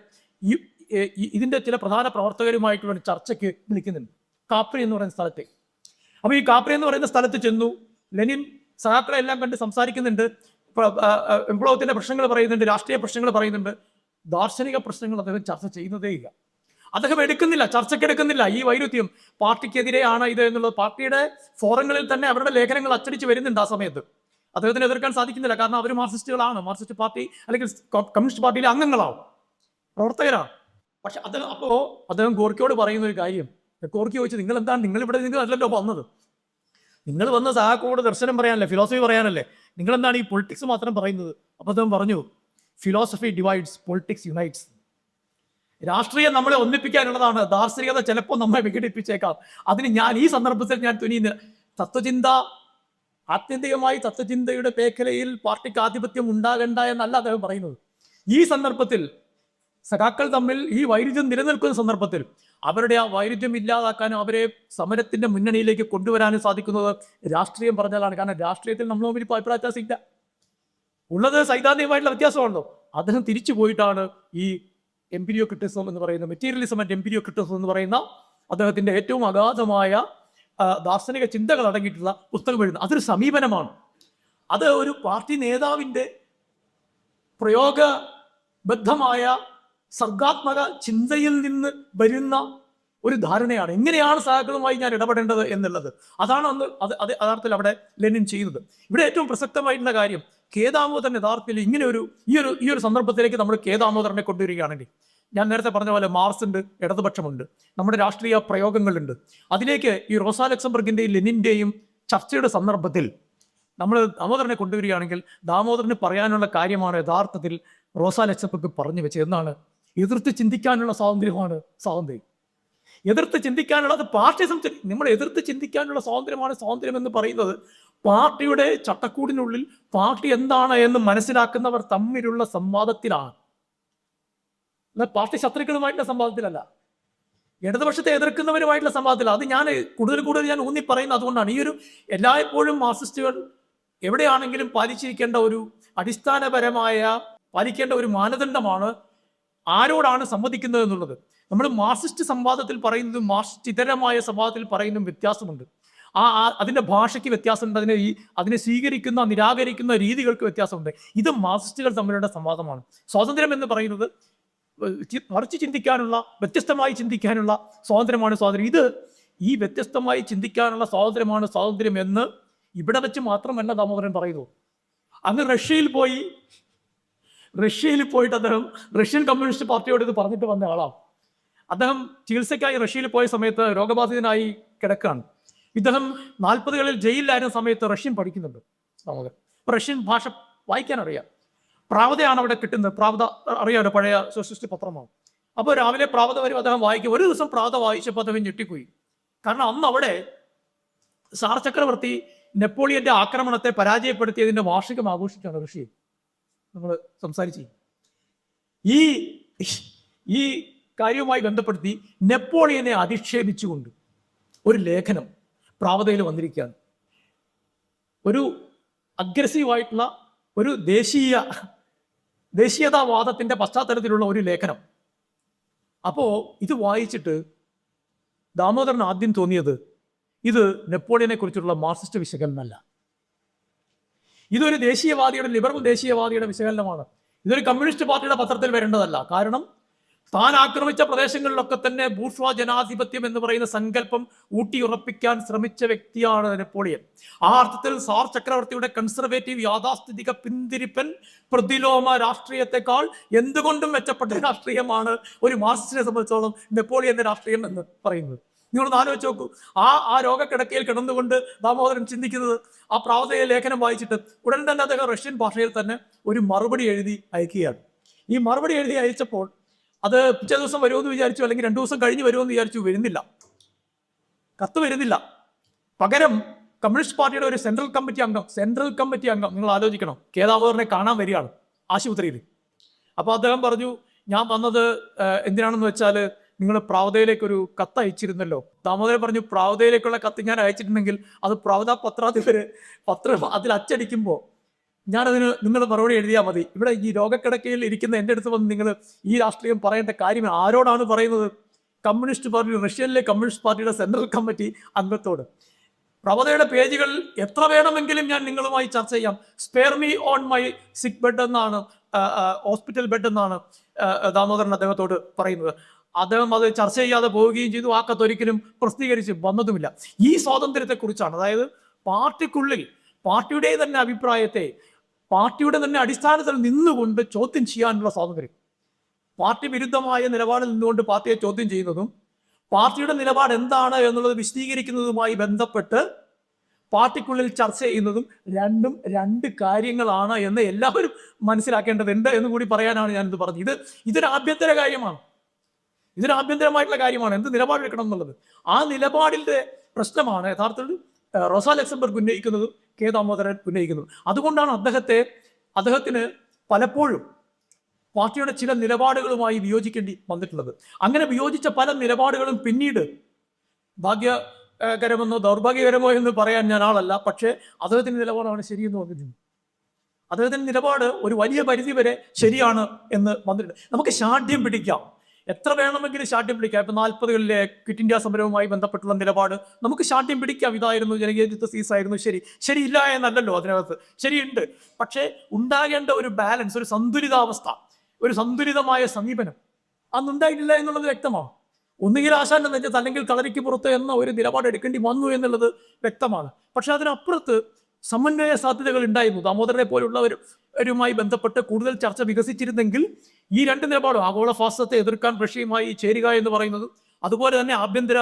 ഇതിന്റെ ചില പ്രധാന പ്രവർത്തകരുമായിട്ടുള്ള ഒരു ചർച്ചയ്ക്ക് വിളിക്കുന്നുണ്ട്, കാപ്രി എന്ന് പറയുന്ന സ്ഥലത്തെ. അപ്പൊ ഈ കാപ്രി എന്ന് പറയുന്ന സ്ഥലത്ത് ചെന്നു. ലെനിൻ സഹാക്കളെ എല്ലാം കണ്ട് സംസാരിക്കുന്നുണ്ട്, വിപ്ലവത്തിന്റെ പ്രശ്നങ്ങൾ പറയുന്നുണ്ട്, രാഷ്ട്രീയ പ്രശ്നങ്ങൾ പറയുന്നുണ്ട്. ദാർശനിക പ്രശ്നങ്ങൾ അദ്ദേഹം ചർച്ച ചെയ്യുന്നതേ ഇല്ല. അദ്ദേഹം ചർച്ചയ്ക്കെടുക്കുന്നില്ല. ഈ വൈരുദ്ധ്യം പാർട്ടിക്കെതിരെയാണ് ഇത് എന്നുള്ളത് പാർട്ടിയുടെ ഫോറങ്ങളിൽ തന്നെ അവരുടെ ലേഖനങ്ങൾ അച്ചടിച്ച് വരുന്നുണ്ട്. ആ സമയത്ത് അദ്ദേഹത്തിന് എതിർക്കാൻ സാധിക്കുന്നില്ല. കാരണം അവർ മാർക്സിസ്റ്റുകളാണ്, മാർക്സിസ്റ്റ് പാർട്ടി അല്ലെങ്കിൽ കമ്മ്യൂണിസ്റ്റ് പാർട്ടിയിലെ അംഗങ്ങളാണ്, പ്രവർത്തകരാണ്. പക്ഷെ അദ്ദേഹം ഗോർക്കിയോട് പറയുന്ന ഒരു കാര്യം, ഗോർക്കി ചോദിച്ചു, നിങ്ങൾ അല്ലല്ലോ വന്നത്, നിങ്ങൾ വന്ന സഹാക്കളോട് ദർശനം പറയാനല്ലേ, ഫിലോസഫി പറയാനല്ലേ, നിങ്ങൾ എന്താണ് ഈ പൊളിറ്റിക്സ് മാത്രം പറയുന്നത്? അപ്പോൾ അദ്ദേഹം പറഞ്ഞു, ഫിലോസഫി ഡിവൈഡ്സ്, പൊളിറ്റിക്സ് യുണൈറ്റ്സ്. രാഷ്ട്രീയം നമ്മളെ ഒന്നിപ്പിക്കാനുള്ളതാണ്, ദാർശനികത ചിലപ്പോൾ നമ്മെ വിഘടിപ്പിച്ചേക്കാം. അതിന് ഈ സന്ദർഭത്തിൽ ഞാൻ തുനിയുന്ന തത്വചിന്ത, ആത്യന്തികമായി തത്വചിന്തയുടെ മേഖലയിൽ പാർട്ടിക്ക് ആധിപത്യം ഉണ്ടാകണ്ട എന്നല്ല അദ്ദേഹം പറയുന്നത്. ഈ സന്ദർഭത്തിൽ സഖാക്കൾ തമ്മിൽ ഈ വൈരുദ്ധ്യം നിലനിൽക്കുന്ന സന്ദർഭത്തിൽ അവരുടെ ആ വൈരുദ്ധ്യം ഇല്ലാതാക്കാനും അവരെ സമരത്തിന്റെ മുന്നണിയിലേക്ക് കൊണ്ടുവരാനും സാധിക്കുന്നത് രാഷ്ട്രീയം പറഞ്ഞാലാണ്. കാരണം രാഷ്ട്രീയത്തിൽ നമ്മൾ തമ്മിൽ അഭിപ്രായ വ്യത്യാസമില്ല, ഉള്ളത് സൈദ്ധാന്തികമായിട്ടുള്ള വ്യത്യാസമാണല്ലോ. അദ്ദേഹം തിരിച്ചു പോയിട്ടാണ് ഈ എംപിരിയോ ക്രിറ്റിസിസം എന്ന് പറയുന്ന, മെറ്റീരിയലിസം ആൻഡ് എംപിരിയോ ക്രിറ്റിസിസം എന്ന് പറയുന്ന അദ്ദേഹത്തിന്റെ ഏറ്റവും അഗാധമായ ദാർശനിക ചിന്തകൾ അടങ്ങിയിട്ടുള്ള പുസ്തകം എഴുതുന്നത്. അതൊരു സമീപനമാണ്. അത് ഒരു പാർട്ടി നേതാവിന്റെ പ്രയോഗബദ്ധമായ സർഗാത്മക ചിന്തയിൽ നിന്ന് വരുന്ന ഒരു ധാരണയാണ്. എങ്ങനെയാണ് സഹാക്കളുമായി ഞാൻ ഇടപെടേണ്ടത് എന്നുള്ളത്. അതാണ് യഥാർത്ഥത്തിൽ അവിടെ ലെനിൻ ചെയ്യുന്നത്. ഇവിടെ ഏറ്റവും പ്രസക്തമായിട്ടുള്ള കാര്യം, കെ.ദാമോദരൻ യഥാർത്ഥത്തിൽ ഈ ഒരു സന്ദർഭത്തിലേക്ക് നമ്മൾ കെ.ദാമോദരനെ കൊണ്ടുവരികയാണെങ്കിൽ, ഞാൻ നേരത്തെ പറഞ്ഞ പോലെ മാർക്സ് ഉണ്ട്, ഇടതുപക്ഷമുണ്ട്, നമ്മുടെ രാഷ്ട്രീയ പ്രയോഗങ്ങളുണ്ട്. അതിലേക്ക് ഈ റോസാ ലക്സംബർഗിന്റെയും ലെനിന്റെയും ചർച്ചയുടെ സന്ദർഭത്തിൽ നമ്മൾ ദാമോദരനെ കൊണ്ടുവരികയാണെങ്കിൽ, ദാമോദരന് പറയാനുള്ള കാര്യമാണ് യഥാർത്ഥത്തിൽ റോസാ ലക്സംബർഗ് പറഞ്ഞു വെച്ചത്. എന്നാണ്? എതിർത്ത് ചിന്തിക്കാനുള്ള സ്വാതന്ത്ര്യമാണ് സ്വാതന്ത്ര്യം. എതിർത്ത് ചിന്തിക്കാനുള്ള, അത് പാർട്ടി നമ്മൾ എതിർത്ത് ചിന്തിക്കാനുള്ള സ്വാതന്ത്ര്യമാണ് സ്വാതന്ത്ര്യം എന്ന് പറയുന്നത്. പാർട്ടിയുടെ ചട്ടക്കൂടിനുള്ളിൽ പാർട്ടി എന്താണ് എന്ന് മനസ്സിലാക്കുന്നവർ തമ്മിലുള്ള സംവാദത്തിലാണ്, എന്നാൽ പാർട്ടി ശത്രുക്കളുമായിട്ടുള്ള സംവാദത്തിലല്ല, ഇടതുപക്ഷത്തെ എതിർക്കുന്നവരുമായിട്ടുള്ള സംവാദത്തിലാണ്. അത് ഞാൻ കൂടുതൽ ഞാൻ ഊന്നി പറയുന്നത് അതുകൊണ്ടാണ്. എല്ലായ്പ്പോഴും മാർക്സിസ്റ്റുകൾ എവിടെയാണെങ്കിലും പാലിച്ചിരിക്കേണ്ട ഒരു അടിസ്ഥാനപരമായ പാലിക്കേണ്ട ഒരു മാനദണ്ഡമാണ് ആരോടാണ് സംവദിക്കുന്നത് എന്നുള്ളത്. നമ്മൾ മാർക്സിസ്റ്റ് സംവാദത്തിൽ പറയുന്നതും മാർക്സിസ്റ്റ് ഇതരമായ സംവാദത്തിൽ പറയുന്നതും വ്യത്യാസമുണ്ട്. അതിൻ്റെ ഭാഷയ്ക്ക് വ്യത്യാസമുണ്ട്, അതിനെ സ്വീകരിക്കുന്ന നിരാകരിക്കുന്ന രീതികൾക്ക് വ്യത്യാസമുണ്ട്. ഇത് മാർക്സിസ്റ്റുകൾ തമ്മിലുള്ള സംവാദമാണ്. സ്വാതന്ത്ര്യം എന്ന് പറയുന്നത് മറിച്ച് ചിന്തിക്കാനുള്ള, വ്യത്യസ്തമായി ചിന്തിക്കാനുള്ള സ്വാതന്ത്ര്യമാണ് സ്വാതന്ത്ര്യം. ഈ വ്യത്യസ്തമായി ചിന്തിക്കാനുള്ള സ്വാതന്ത്ര്യമാണ് സ്വാതന്ത്ര്യം എന്ന് ഇവിടെ വെച്ച് മാത്രമല്ല ദാമോദരൻ പറയുന്നു. അങ്ങ് റഷ്യയിൽ പോയിട്ട് അദ്ദേഹം റഷ്യൻ കമ്മ്യൂണിസ്റ്റ് പാർട്ടിയോട് ഇത് പറഞ്ഞിട്ട് വന്ന ആളാണ്. അദ്ദേഹം ചികിത്സയ്ക്കായി റഷ്യയിൽ പോയ സമയത്ത് രോഗബാധിതനായി കിടക്കുകയാണ്. ഇദ്ദേഹം 40കളിൽ ജയിലിലായിരുന്ന സമയത്ത് റഷ്യൻ പഠിക്കുന്നുണ്ട് ദാമോദരൻ. റഷ്യൻ ഭാഷ വായിക്കാൻ അറിയാം. പ്രാവതയാണ് അവിടെ കിട്ടുന്നത്. പ്രാവത അറിയാമല്ലോ, പഴയ സോഷ്യലിസ്റ്റ് പത്രമാണ്. അപ്പോൾ രാവിലെ പ്രാവത വരും, അദ്ദേഹം വായിക്കും. ഒരു ദിവസം പ്രാവത വായിച്ചപ്പോൾ അദ്ദേഹം ഞെട്ടിപ്പോയി. കാരണം അന്ന് അവിടെ സാർ ചക്രവർത്തി നെപ്പോളിയന്റെ ആക്രമണത്തെ പരാജയപ്പെടുത്തിയതിന്റെ വാർഷികം ആഘോഷിക്കുകയാണ് റഷ്യയിൽ. നമ്മൾ സംസാരിച്ച് ഈ കാര്യവുമായി ബന്ധപ്പെടുത്തി നെപ്പോളിയനെ അധിക്ഷേപിച്ചുകൊണ്ട് ഒരു ലേഖനം പ്രാവതയിൽ വന്നിരിക്കുകയാണ്. ഒരു അഗ്രസീവായിട്ടുള്ള ഒരു ദേശീയതാവാദത്തിന്റെ പശ്ചാത്തലത്തിലുള്ള ഒരു ലേഖനം. അപ്പോൾ ഇത് വായിച്ചിട്ട് ദാമോദരൻ ആദ്യം തോന്നിയത് ഇത് നെപ്പോളിയനെ കുറിച്ചുള്ള മാർക്സിസ്റ്റ് വിശകലനമല്ല, ഇതൊരു ദേശീയവാദിയുടെ, ലിബറൽ ദേശീയവാദിയുടെ വിശകലനമാണ്. ഇതൊരു കമ്മ്യൂണിസ്റ്റ് പാർട്ടിയുടെ പത്രത്തിൽ വരേണ്ടതല്ല. കാരണം താൻ ആക്രമിച്ച പ്രദേശങ്ങളിലൊക്കെ തന്നെ ബൂർഷ്വാ ജനാധിപത്യം എന്ന് പറയുന്ന സങ്കല്പം ഊട്ടിയുറപ്പിക്കാൻ ശ്രമിച്ച വ്യക്തിയാണ് നെപ്പോളിയൻ. ആ അർത്ഥത്തിൽ സാർ ചക്രവർത്തിയുടെ കൺസർവേറ്റീവ് യാഥാസ്ഥിതിക പിന്തിരിപ്പൻ പ്രതിലോമ രാഷ്ട്രീയത്തെക്കാൾ എന്തുകൊണ്ടും മെച്ചപ്പെട്ട രാഷ്ട്രീയമാണ് ഒരു മാർക്സിസ്റ്റിനെ സംബന്ധിച്ചോളം നെപ്പോളിയന്റെ രാഷ്ട്രീയം എന്ന് പറയുന്നത്. നിങ്ങളൊന്ന് ആലോചിച്ച് നോക്കൂ. ആ രോഗക്കിടക്കയിൽ കിടന്നുകൊണ്ട് ദാമോദരൻ ചിന്തിക്കുന്നത്, ആ പ്രാവതീയ ലേഖനം വായിച്ചിട്ട് ഉടൻ തന്നെ അദ്ദേഹം റഷ്യൻ ഭാഷയിൽ തന്നെ ഒരു മറുപടി എഴുതി അയക്കുകയാണ്. ഈ മറുപടി എഴുതി അയച്ചപ്പോൾ അത് പിറ്റേ ദിവസം വരുമെന്ന് വിചാരിച്ചു, അല്ലെങ്കിൽ 2 ദിവസം കഴിഞ്ഞ് വരുമെന്ന് വിചാരിച്ചു. വരുന്നില്ല, കത്ത് വരുന്നില്ല. പകരം കമ്മ്യൂണിസ്റ്റ് പാർട്ടിയുടെ ഒരു സെൻട്രൽ കമ്മിറ്റി അംഗം നിങ്ങൾ ആലോചിക്കണം, ദാമോദരനെ കാണാൻ വരികയാണ് ആശുപത്രിയിൽ. അപ്പോൾ അദ്ദേഹം പറഞ്ഞു, ഞാൻ വന്നത് എന്തിനാണെന്ന് വെച്ചാൽ നിങ്ങൾ പ്രാവതയിലേക്കൊരു കത്ത് അയച്ചിരുന്നല്ലോ. ദാമോദരൻ പറഞ്ഞു, പ്രാവതയിലേക്കുള്ള കത്ത് ഞാൻ അയച്ചിട്ടുണ്ടെങ്കിൽ അത് പ്രാവത പത്രാധിപര് അതിൽ അച്ചടിക്കുമ്പോൾ ഞാനതിന് നിങ്ങൾ മറുപടി എഴുതിയാൽ മതി. ഇവിടെ ഈ രോഗക്കിടക്കയിൽ ഇരിക്കുന്ന എൻ്റെ അടുത്ത് വന്ന് നിങ്ങൾ ഈ രാഷ്ട്രീയം പറയേണ്ട കാര്യം ആരോടാണ് പറയുന്നത്? കമ്മ്യൂണിസ്റ്റ് പാർട്ടി, റഷ്യയിലെ കമ്മ്യൂണിസ്റ്റ് പാർട്ടിയുടെ സെൻട്രൽ കമ്മിറ്റി അംഗത്തോട്. പ്രവതയുടെ പേജുകൾ എത്ര വേണമെങ്കിലും ഞാൻ നിങ്ങളുമായി ചർച്ച ചെയ്യാം. സ്പെയർ മീ ഓൺ മൈ സിക്ക് ബെഡ് എന്നാണ്, ഹോസ്പിറ്റൽ ബെഡ് എന്നാണ് ദാമോദരൻ അദ്ദേഹത്തോട് പറയുന്നത്. അദ്ദേഹം അത് ചർച്ച ചെയ്യാതെ പോവുകയും ചെയ്തു. ആ കത്തൊരിക്കലും പ്രസിദ്ധീകരിച്ച് വന്നതുമില്ല. ഈ സ്വാതന്ത്ര്യത്തെക്കുറിച്ചാണ്, അതായത് പാർട്ടിക്കുള്ളിൽ പാർട്ടിയുടെ തന്നെ അഭിപ്രായത്തെ പാർട്ടിയുടെ തന്നെ അടിസ്ഥാനത്തിൽ നിന്നുകൊണ്ട് ചോദ്യം ചെയ്യാനുള്ള സ്വാതന്ത്ര്യം, പാർട്ടി വിരുദ്ധമായ നിലപാടിൽ നിന്നുകൊണ്ട് പാർട്ടിയെ ചോദ്യം ചെയ്യുന്നതും പാർട്ടിയുടെ നിലപാട് എന്താണ് എന്നുള്ളത് വിശദീകരിക്കുന്നതുമായി ബന്ധപ്പെട്ട് പാർട്ടിക്കുള്ളിൽ ചർച്ച ചെയ്യുന്നതും രണ്ടും രണ്ട് കാര്യങ്ങളാണ് എന്ന് എല്ലാവരും മനസ്സിലാക്കേണ്ടതുണ്ട് എന്ന് കൂടി പറയാനാണ് ഞാനിത് പറഞ്ഞത്. ഇതൊരു ആഭ്യന്തര കാര്യമാണ്, ഇതൊരു ആഭ്യന്തരമായിട്ടുള്ള കാര്യമാണ്, എന്ത് നിലപാടെടുക്കണം എന്നുള്ളത്. ആ നിലപാടിൻ്റെ പ്രശ്നമാണ് യഥാർത്ഥത്തിൽ റോസ ലക്സംബർഗ് ഉന്നയിക്കുന്നതും ദാമോദരൻ ഉന്നയിക്കുന്നതും. അതുകൊണ്ടാണ് അദ്ദേഹത്തിന് പലപ്പോഴും പാർട്ടിയുടെ ചില നിലപാടുകളുമായി വിയോജിക്കേണ്ടി വന്നിട്ടുള്ളത്. അങ്ങനെ വിയോജിച്ച പല നിലപാടുകളും പിന്നീട് ഭാഗ്യകരമെന്നോ ദൗർഭാഗ്യകരമോ എന്ന് പറയാൻ ഞാൻ ആളല്ല, പക്ഷേ അദ്ദേഹത്തിന്റെ നിലപാടാണ് ശരിയെന്ന് വന്നിട്ടുണ്ട്. അദ്ദേഹത്തിന്റെ നിലപാട് ഒരു വലിയ പരിധി വരെ ശരിയാണ് എന്ന് വന്നിട്ടുണ്ട്. നമുക്ക് ശാഠ്യം പിടിക്കാം, എത്ര വേണമെങ്കിലും ശാഠ്യം പിടിക്കാം. ഇപ്പൊ 40കളിലെ ക്വിറ്റ് ഇന്ത്യ സമരവുമായി ബന്ധപ്പെട്ടുള്ള നിലപാട് നമുക്ക് ശാഠ്യം പിടിക്കാം. ഇതായിരുന്നു ജനകീയത്വ സീസായിരുന്നു ശരിയില്ല എന്നല്ലല്ലോ അതിനകത്ത്, ശരിയുണ്ട്. പക്ഷേ ഉണ്ടാകേണ്ട ഒരു ബാലൻസ്, ഒരു സന്തുലിതാവസ്ഥ, ഒരു സന്തുലിതമായ സമീപനം അന്നുണ്ടായിട്ടില്ല എന്നുള്ളത് വ്യക്തമാണ്. ഒന്നുകിൽ ആശാന്റെ നെഞ്ചത്ത് അല്ലെങ്കിൽ കളരിക്ക് പുറത്ത് എന്ന ഒരു നിലപാട് എടുക്കേണ്ടി വന്നു എന്നുള്ളത് വ്യക്തമാണ്. പക്ഷെ അതിനപ്പുറത്ത് സമന്വയ സാധ്യതകൾ ഉണ്ടായിരുന്നു. ദാമോദരനെ പോലുള്ളവരുമായി ബന്ധപ്പെട്ട് കൂടുതൽ ചർച്ച വികസിച്ചിരുന്നെങ്കിൽ ഈ രണ്ട് നിലപാടും, ആഗോള ഫാസിസത്തെ എതിർക്കാൻ റഷ്യയുമായി ചേരുക എന്ന് പറയുന്നത്, അതുപോലെ തന്നെ ആഭ്യന്തര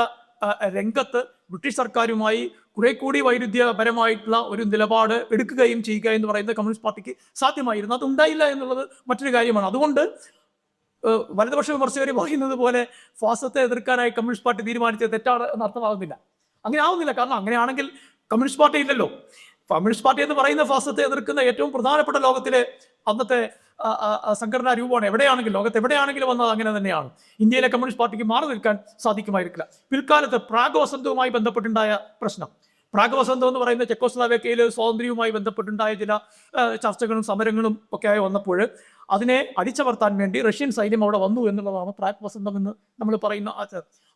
രംഗത്ത് ബ്രിട്ടീഷ് സർക്കാരുമായി കുറെ കൂടി വൈരുദ്ധ്യപരമായിട്ടുള്ള ഒരു നിലപാട് എടുക്കുകയും ചെയ്യുക എന്ന് പറയുന്നത് കമ്മ്യൂണിസ്റ്റ് പാർട്ടിക്ക് സാധ്യമായിരുന്നു. അതുണ്ടായില്ല എന്നുള്ളത് മറ്റൊരു കാര്യമാണ്. അതുകൊണ്ട് വലതുപക്ഷ വിമർശകർ പറയുന്നത് പോലെ ഫാസിസത്തെ എതിർക്കാനായി കമ്മ്യൂണിസ്റ്റ് പാർട്ടി തീരുമാനിച്ചത് തെറ്റാണ് എന്ന് അർത്ഥമാകുന്നില്ല. അങ്ങനെ ആവുന്നില്ല. കാരണം അങ്ങനെയാണെങ്കിൽ കമ്മ്യൂണിസ്റ്റ് പാർട്ടി ഇല്ലല്ലോ. കമ്മ്യൂണിസ്റ്റ് പാർട്ടി എന്ന് പറയുന്ന ഫാസിസത്തെ എതിർക്കുന്ന ഏറ്റവും പ്രധാനപ്പെട്ട ലോകത്തിലെ അന്നത്തെ സംഘടനാ രൂപമാണ്. എവിടെയാണെങ്കിലും, ലോകത്ത് എവിടെയാണെങ്കിലും വന്നത് അങ്ങനെ തന്നെയാണ്. ഇന്ത്യയിലെ കമ്മ്യൂണിസ്റ്റ് പാർട്ടിക്ക് മാറി നിൽക്കാൻ സാധിക്കുമായിരിക്കില്ല. പിൽക്കാലത്ത് പ്രാഗ് വസന്തവുമായി ബന്ധപ്പെട്ടുണ്ടായ പ്രശ്നം, പ്രാഗ് വസന്തം എന്ന് പറയുന്ന ചെക്കോസ്ലോവാക്യയിൽ സ്വാതന്ത്ര്യവുമായി ബന്ധപ്പെട്ടുണ്ടായ ചില ചർച്ചകളും സമരങ്ങളും ഒക്കെ ആയി വന്നപ്പോൾ അതിനെ അടിച്ചമർത്താൻ വേണ്ടി റഷ്യൻ സൈന്യം അവിടെ വന്നു എന്നുള്ളതാണ് പ്രാഗ് വസന്തം എന്ന് നമ്മൾ പറയുന്ന.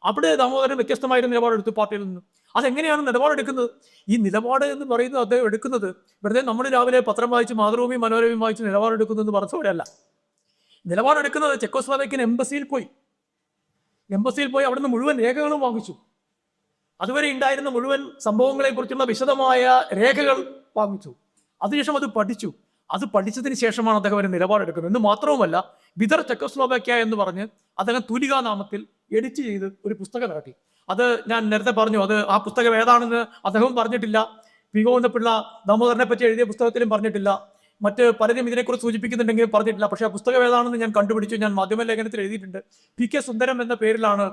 അവിടെ ദാമോദരൻ വ്യത്യസ്തമായൊരു നിലപാടെടുത്തു പാർട്ടിയിൽ നിന്ന്. അതെങ്ങനെയാണ് നിലപാടെടുക്കുന്നത്? ഈ നിലപാട് എന്ന് പറയുന്നത് അദ്ദേഹം എടുക്കുന്നത് വെറുതെ നമ്മൾ രാവിലെ പത്രം വായിച്ച് മാതൃഭൂമി മനോരമയും വായിച്ച് നിലപാടെടുക്കുന്നു എന്ന് പറഞ്ഞപ്പോഴല്ല. നിലപാടെടുക്കുന്നത് ചെക്കോസ്ലോവാക്യൻ എംബസിയിൽ പോയി അവിടുന്ന് മുഴുവൻ രേഖകളും വാങ്ങിച്ചു. അതുവരെ ഉണ്ടായിരുന്ന മുഴുവൻ സംഭവങ്ങളെ കുറിച്ചുള്ള വിശദമായ രേഖകൾ വാങ്ങിച്ചു. അതിനുശേഷം അത് പഠിച്ചതിന് ശേഷമാണ് അദ്ദേഹം ഒരു നിലപാടെടുക്കുന്നത്. എന്ന് മാത്രവുമല്ല, വിതർ ചെക്കോസ്ലോവാക്യ എന്ന് പറഞ്ഞ് അദ്ദേഹം തൂലികാ നാമത്തിൽ എഡിറ്റ് ചെയ്ത് ഒരു പുസ്തകം ഇറക്കി. അത് ഞാൻ നേരത്തെ പറഞ്ഞു, ആ പുസ്തകം ഏതാണെന്ന് അദ്ദേഹവും പറഞ്ഞിട്ടില്ല. പി ഗോവിന്ദപിള്ള ദാമോദരനെ പറ്റി എഴുതിയ പുസ്തകത്തിലും പറഞ്ഞിട്ടില്ല. മറ്റ് പലരും ഇതിനെക്കുറിച്ച് സൂചിപ്പിക്കുന്നുണ്ടെങ്കിലും പറഞ്ഞിട്ടില്ല. പക്ഷേ ആ പുസ്തകം ഏതാണെന്ന് ഞാൻ കണ്ടുപിടിച്ചു. ഞാൻ മാധ്യമ ലേഖനത്തിൽ എഴുതിയിട്ടുണ്ട്. PK സുന്ദരം എന്ന പേരിലാണ്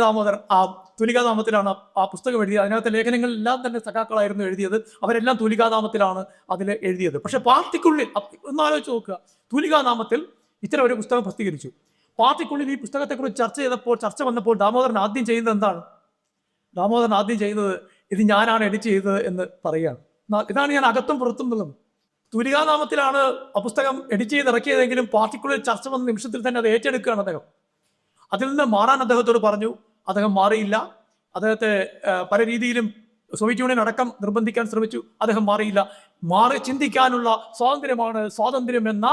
ദാമോദരൻ ആ തൂലികാനാമത്തിലാണ് ആ പുസ്തകം എഴുതിയത്. അതിനകത്തെ ലേഖനങ്ങളെല്ലാം തന്നെ സഖാക്കളായിരുന്നു എഴുതിയത്. അവരെല്ലാം തൂലികാനാമത്തിലാണ് അതിൽ എഴുതിയത്. പക്ഷെ പാർട്ടിക്കുള്ളിൽ ഒന്നാലോചിച്ച് നോക്കുക, തൂലികാനാമത്തിൽ ഇത്തരം ഒരു പുസ്തകം പ്രസിദ്ധീകരിച്ചു. പാർട്ടിക്കുള്ളിൽ ഈ പുസ്തകത്തെക്കുറിച്ച് ചർച്ച വന്നപ്പോൾ ദാമോദരൻ ആദ്യം ചെയ്യുന്നത് എന്താണ്? ദാമോദരൻ ആദ്യം ചെയ്യുന്നത് ഇത് ഞാനാണ് എഡിറ്റ് ചെയ്തത് എന്ന് പറയുകയാണ്. ഇതാണ് ഞാൻ അകത്തും പുറത്തും എന്നുള്ളത്. തൂലികാനാമത്തിലാണ് ആ പുസ്തകം എഡിറ്റ് ചെയ്ത് ഇറക്കിയതെങ്കിലും പാർട്ടിക്കുള്ളിൽ ചർച്ച വന്ന നിമിഷത്തിൽ തന്നെ അത് ഏറ്റെടുക്കുകയാണ് അദ്ദേഹം. അതിൽ നിന്ന് മാറാൻ അദ്ദേഹത്തോട് പറഞ്ഞു. അദ്ദേഹം മാറിയില്ല. അദ്ദേഹത്തെ പല രീതിയിലും സോവിയറ്റ് യൂണിയൻ അടക്കം നിർബന്ധിക്കാൻ ശ്രമിച്ചു, അദ്ദേഹം മാറിയില്ല. മാറി ചിന്തിക്കാനുള്ള സ്വാതന്ത്ര്യമാണ് സ്വാതന്ത്ര്യം എന്ന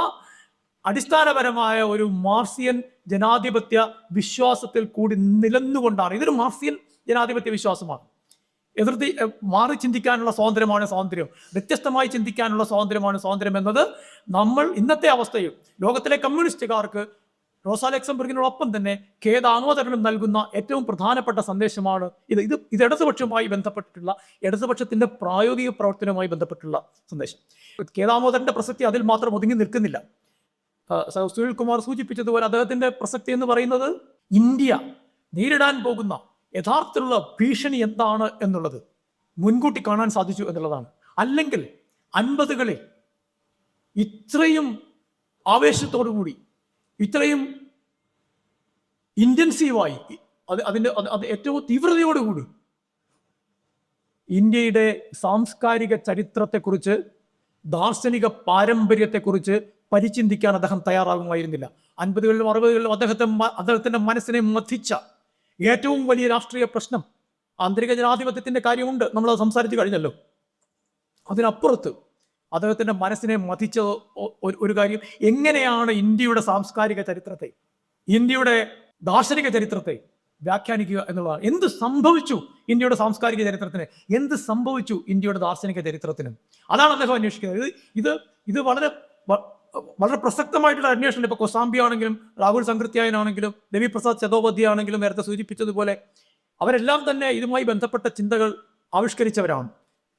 അടിസ്ഥാനപരമായ ഒരു മാർസിയൻ ജനാധിപത്യ വിശ്വാസത്തിൽ കൂടി നിലന്നുകൊണ്ടാണ്. ഇതൊരു മാർസിയൻ ജനാധിപത്യ വിശ്വാസമാണ്. മാറി ചിന്തിക്കാനുള്ള സ്വാതന്ത്ര്യമാണ് സ്വാതന്ത്ര്യം, വ്യത്യസ്തമായി ചിന്തിക്കാനുള്ള സ്വാതന്ത്ര്യമാണ് സ്വാതന്ത്ര്യം എന്നത് നമ്മൾ ഇന്നത്തെ അവസ്ഥയിൽ ലോകത്തിലെ കമ്മ്യൂണിസ്റ്റുകാർക്ക് റോസാ ലക്സംബർഗിനോടൊപ്പം തന്നെ ഖേദാനോദരണം നൽകുന്ന ഏറ്റവും പ്രധാനപ്പെട്ട സന്ദേശമാണ് ഇത്. ഇത് ഇടതുപക്ഷവുമായി ബന്ധപ്പെട്ടിട്ടുള്ള, ഇടതുപക്ഷത്തിന്റെ പ്രായോഗിക പ്രവർത്തനവുമായി ബന്ധപ്പെട്ടുള്ള സന്ദേശം. ഖേദാനോദരന്റെ പ്രസക്തി അതിൽ മാത്രം ഒതുങ്ങി നിൽക്കുന്നില്ല. സുനിൽ കുമാർ സൂചിപ്പിച്ചതുപോലെ അദ്ദേഹത്തിന്റെ പ്രസക്തി എന്ന് പറയുന്നത് ഇന്ത്യ നേരിടാൻ പോകുന്ന യഥാർത്ഥത്തിലുള്ള ഭീഷണി എന്താണ് എന്നുള്ളത് മുൻകൂട്ടി കാണാൻ സാധിച്ചു എന്നുള്ളതാണ്. അല്ലെങ്കിൽ 50കളിൽ ഇത്രയും ആവേശത്തോടു കൂടി, ഇത്രയും ഇന്റൻസീവായി, അത് ഏറ്റവും തീവ്രതയോടുകൂടി ഇന്ത്യയുടെ സാംസ്കാരിക ചരിത്രത്തെക്കുറിച്ച്, ദാർശനിക പാരമ്പര്യത്തെക്കുറിച്ച് പരിചിന്തിക്കാൻ അദ്ദേഹം തയ്യാറാകുമായിരുന്നില്ല. 50കളിലും 60കളിലും അദ്ദേഹത്തിന്റെ മനസ്സിനെ മഥിച്ച ഏറ്റവും വലിയ രാഷ്ട്രീയ പ്രശ്നം ആന്തരിക ജനാധിപത്യത്തിന്റെ കാര്യമുണ്ട്, നമ്മളത് സംസാരിച്ചു കഴിഞ്ഞല്ലോ. അതിനപ്പുറത്ത് അദ്ദേഹത്തിന്റെ മനസ്സിനെ മഥിച്ച ഒരു കാര്യം, എങ്ങനെയാണ് ഇന്ത്യയുടെ സാംസ്കാരിക ചരിത്രത്തെ, ഇന്ത്യയുടെ ദാർശനിക ചരിത്രത്തെ വ്യാഖ്യാനിക്കുക എന്നുള്ളതാണ്. എന്ത് സംഭവിച്ചു ഇന്ത്യയുടെ സാംസ്കാരിക ചരിത്രത്തിന്, എന്ത് സംഭവിച്ചു ഇന്ത്യയുടെ ദാർശനിക ചരിത്രത്തിന്, അതാണ് അദ്ദേഹം അന്വേഷിക്കുന്നത്. ഇത് വളരെ വളരെ പ്രസക്തമായിട്ടുള്ള അന്വേഷണം. ഇപ്പൊ കൊസാംബി ആണെങ്കിലും രാഹുൽ സംകൃത്യായനാണെങ്കിലും രവി പ്രസാദ് ചതോപാധ്യായ ആണെങ്കിലും നേരത്തെ സൂചിപ്പിച്ചതുപോലെ അവരെല്ലാം തന്നെ ഇതുമായി ബന്ധപ്പെട്ട ചിന്തകൾ ആവിഷ്കരിച്ചവരാണ്,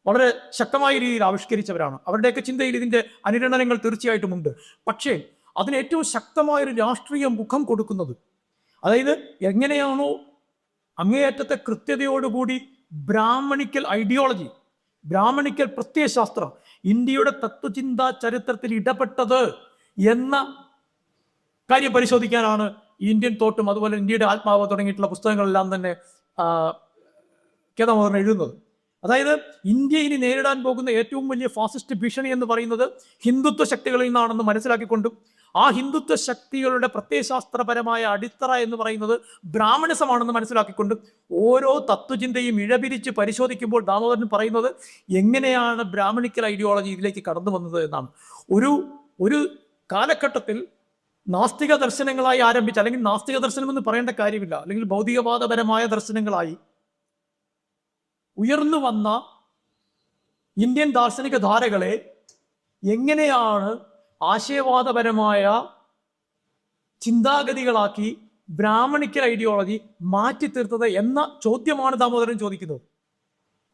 വളരെ ശക്തമായ രീതിയിൽ ആവിഷ്കരിച്ചവരാണ്. അവരുടെയൊക്കെ ചിന്തയിൽ ഇതിന്റെ അനുരണനങ്ങൾ തീർച്ചയായിട്ടും ഉണ്ട്. പക്ഷേ അതിന് ഏറ്റവും ശക്തമായൊരു രാഷ്ട്രീയ മുഖം കൊടുക്കുന്നത്, അതായത് എങ്ങനെയാണോ അങ്ങേയറ്റത്തെ കൃത്യതയോടുകൂടി ബ്രാഹ്മണിക്കൽ ഐഡിയോളജി, ബ്രാഹ്മണിക്കൽ പ്രത്യയശാസ്ത്രം ഇന്ത്യയുടെ തത്വചിന്താ ചരിത്രത്തിൽ ഇടപെട്ടത് എന്ന കാര്യം പരിശോധിക്കാനാണ് ഇന്ത്യൻ തോട്ടും അതുപോലെ ഇന്ത്യയുടെ ആത്മാവ് തുടങ്ങിയിട്ടുള്ള പുസ്തകങ്ങളെല്ലാം തന്നെ ഖേദാനോദരൻ എഴുതുന്നത്. അതായത് ഇന്ത്യ ഇനി നേരിടാൻ പോകുന്ന ഏറ്റവും വലിയ ഫാസിസ്റ്റ് ഭീഷണി എന്ന് പറയുന്നത് ഹിന്ദുത്വ ശക്തികളിൽ നിന്നാണെന്ന് മനസ്സിലാക്കിക്കൊണ്ടും ആ ഹിന്ദുത്വ ശക്തികളുടെ പ്രത്യയശാസ്ത്രപരമായ അടിത്തറ എന്ന് പറയുന്നത് ബ്രാഹ്മണിസമാണെന്ന് മനസ്സിലാക്കിക്കൊണ്ടും ഓരോ തത്വചിന്തയും ഇഴപിരിച്ച് പരിശോധിക്കുമ്പോൾ ദാമോദരൻ പറയുന്നത് എങ്ങനെയാണ് ബ്രാഹ്മണിക്കൽ ഐഡിയോളജി ഇതിലേക്ക് കടന്നു വന്നത് എന്നാണ്. ഒരു കാലഘട്ടത്തിൽ നാസ്തിക ദർശനങ്ങളായി ആരംഭിച്ച, അല്ലെങ്കിൽ നാസ്തിക ദർശനം എന്ന് പറയേണ്ട കാര്യമില്ല, അല്ലെങ്കിൽ ഭൗതികവാദപരമായ ദർശനങ്ങളായി ഉയർന്നു വന്ന ഇന്ത്യൻ ദാർശനിക ധാരകളെ എങ്ങനെയാണ് ആശയവാദപരമായ ചിന്താഗതികളാക്കി ബ്രാഹ്മണിക്കൽ ഐഡിയോളജി മാറ്റിത്തീർത്തത് എന്ന ചോദ്യമാണ് ദാമോദരൻ ചോദിക്കുന്നത്.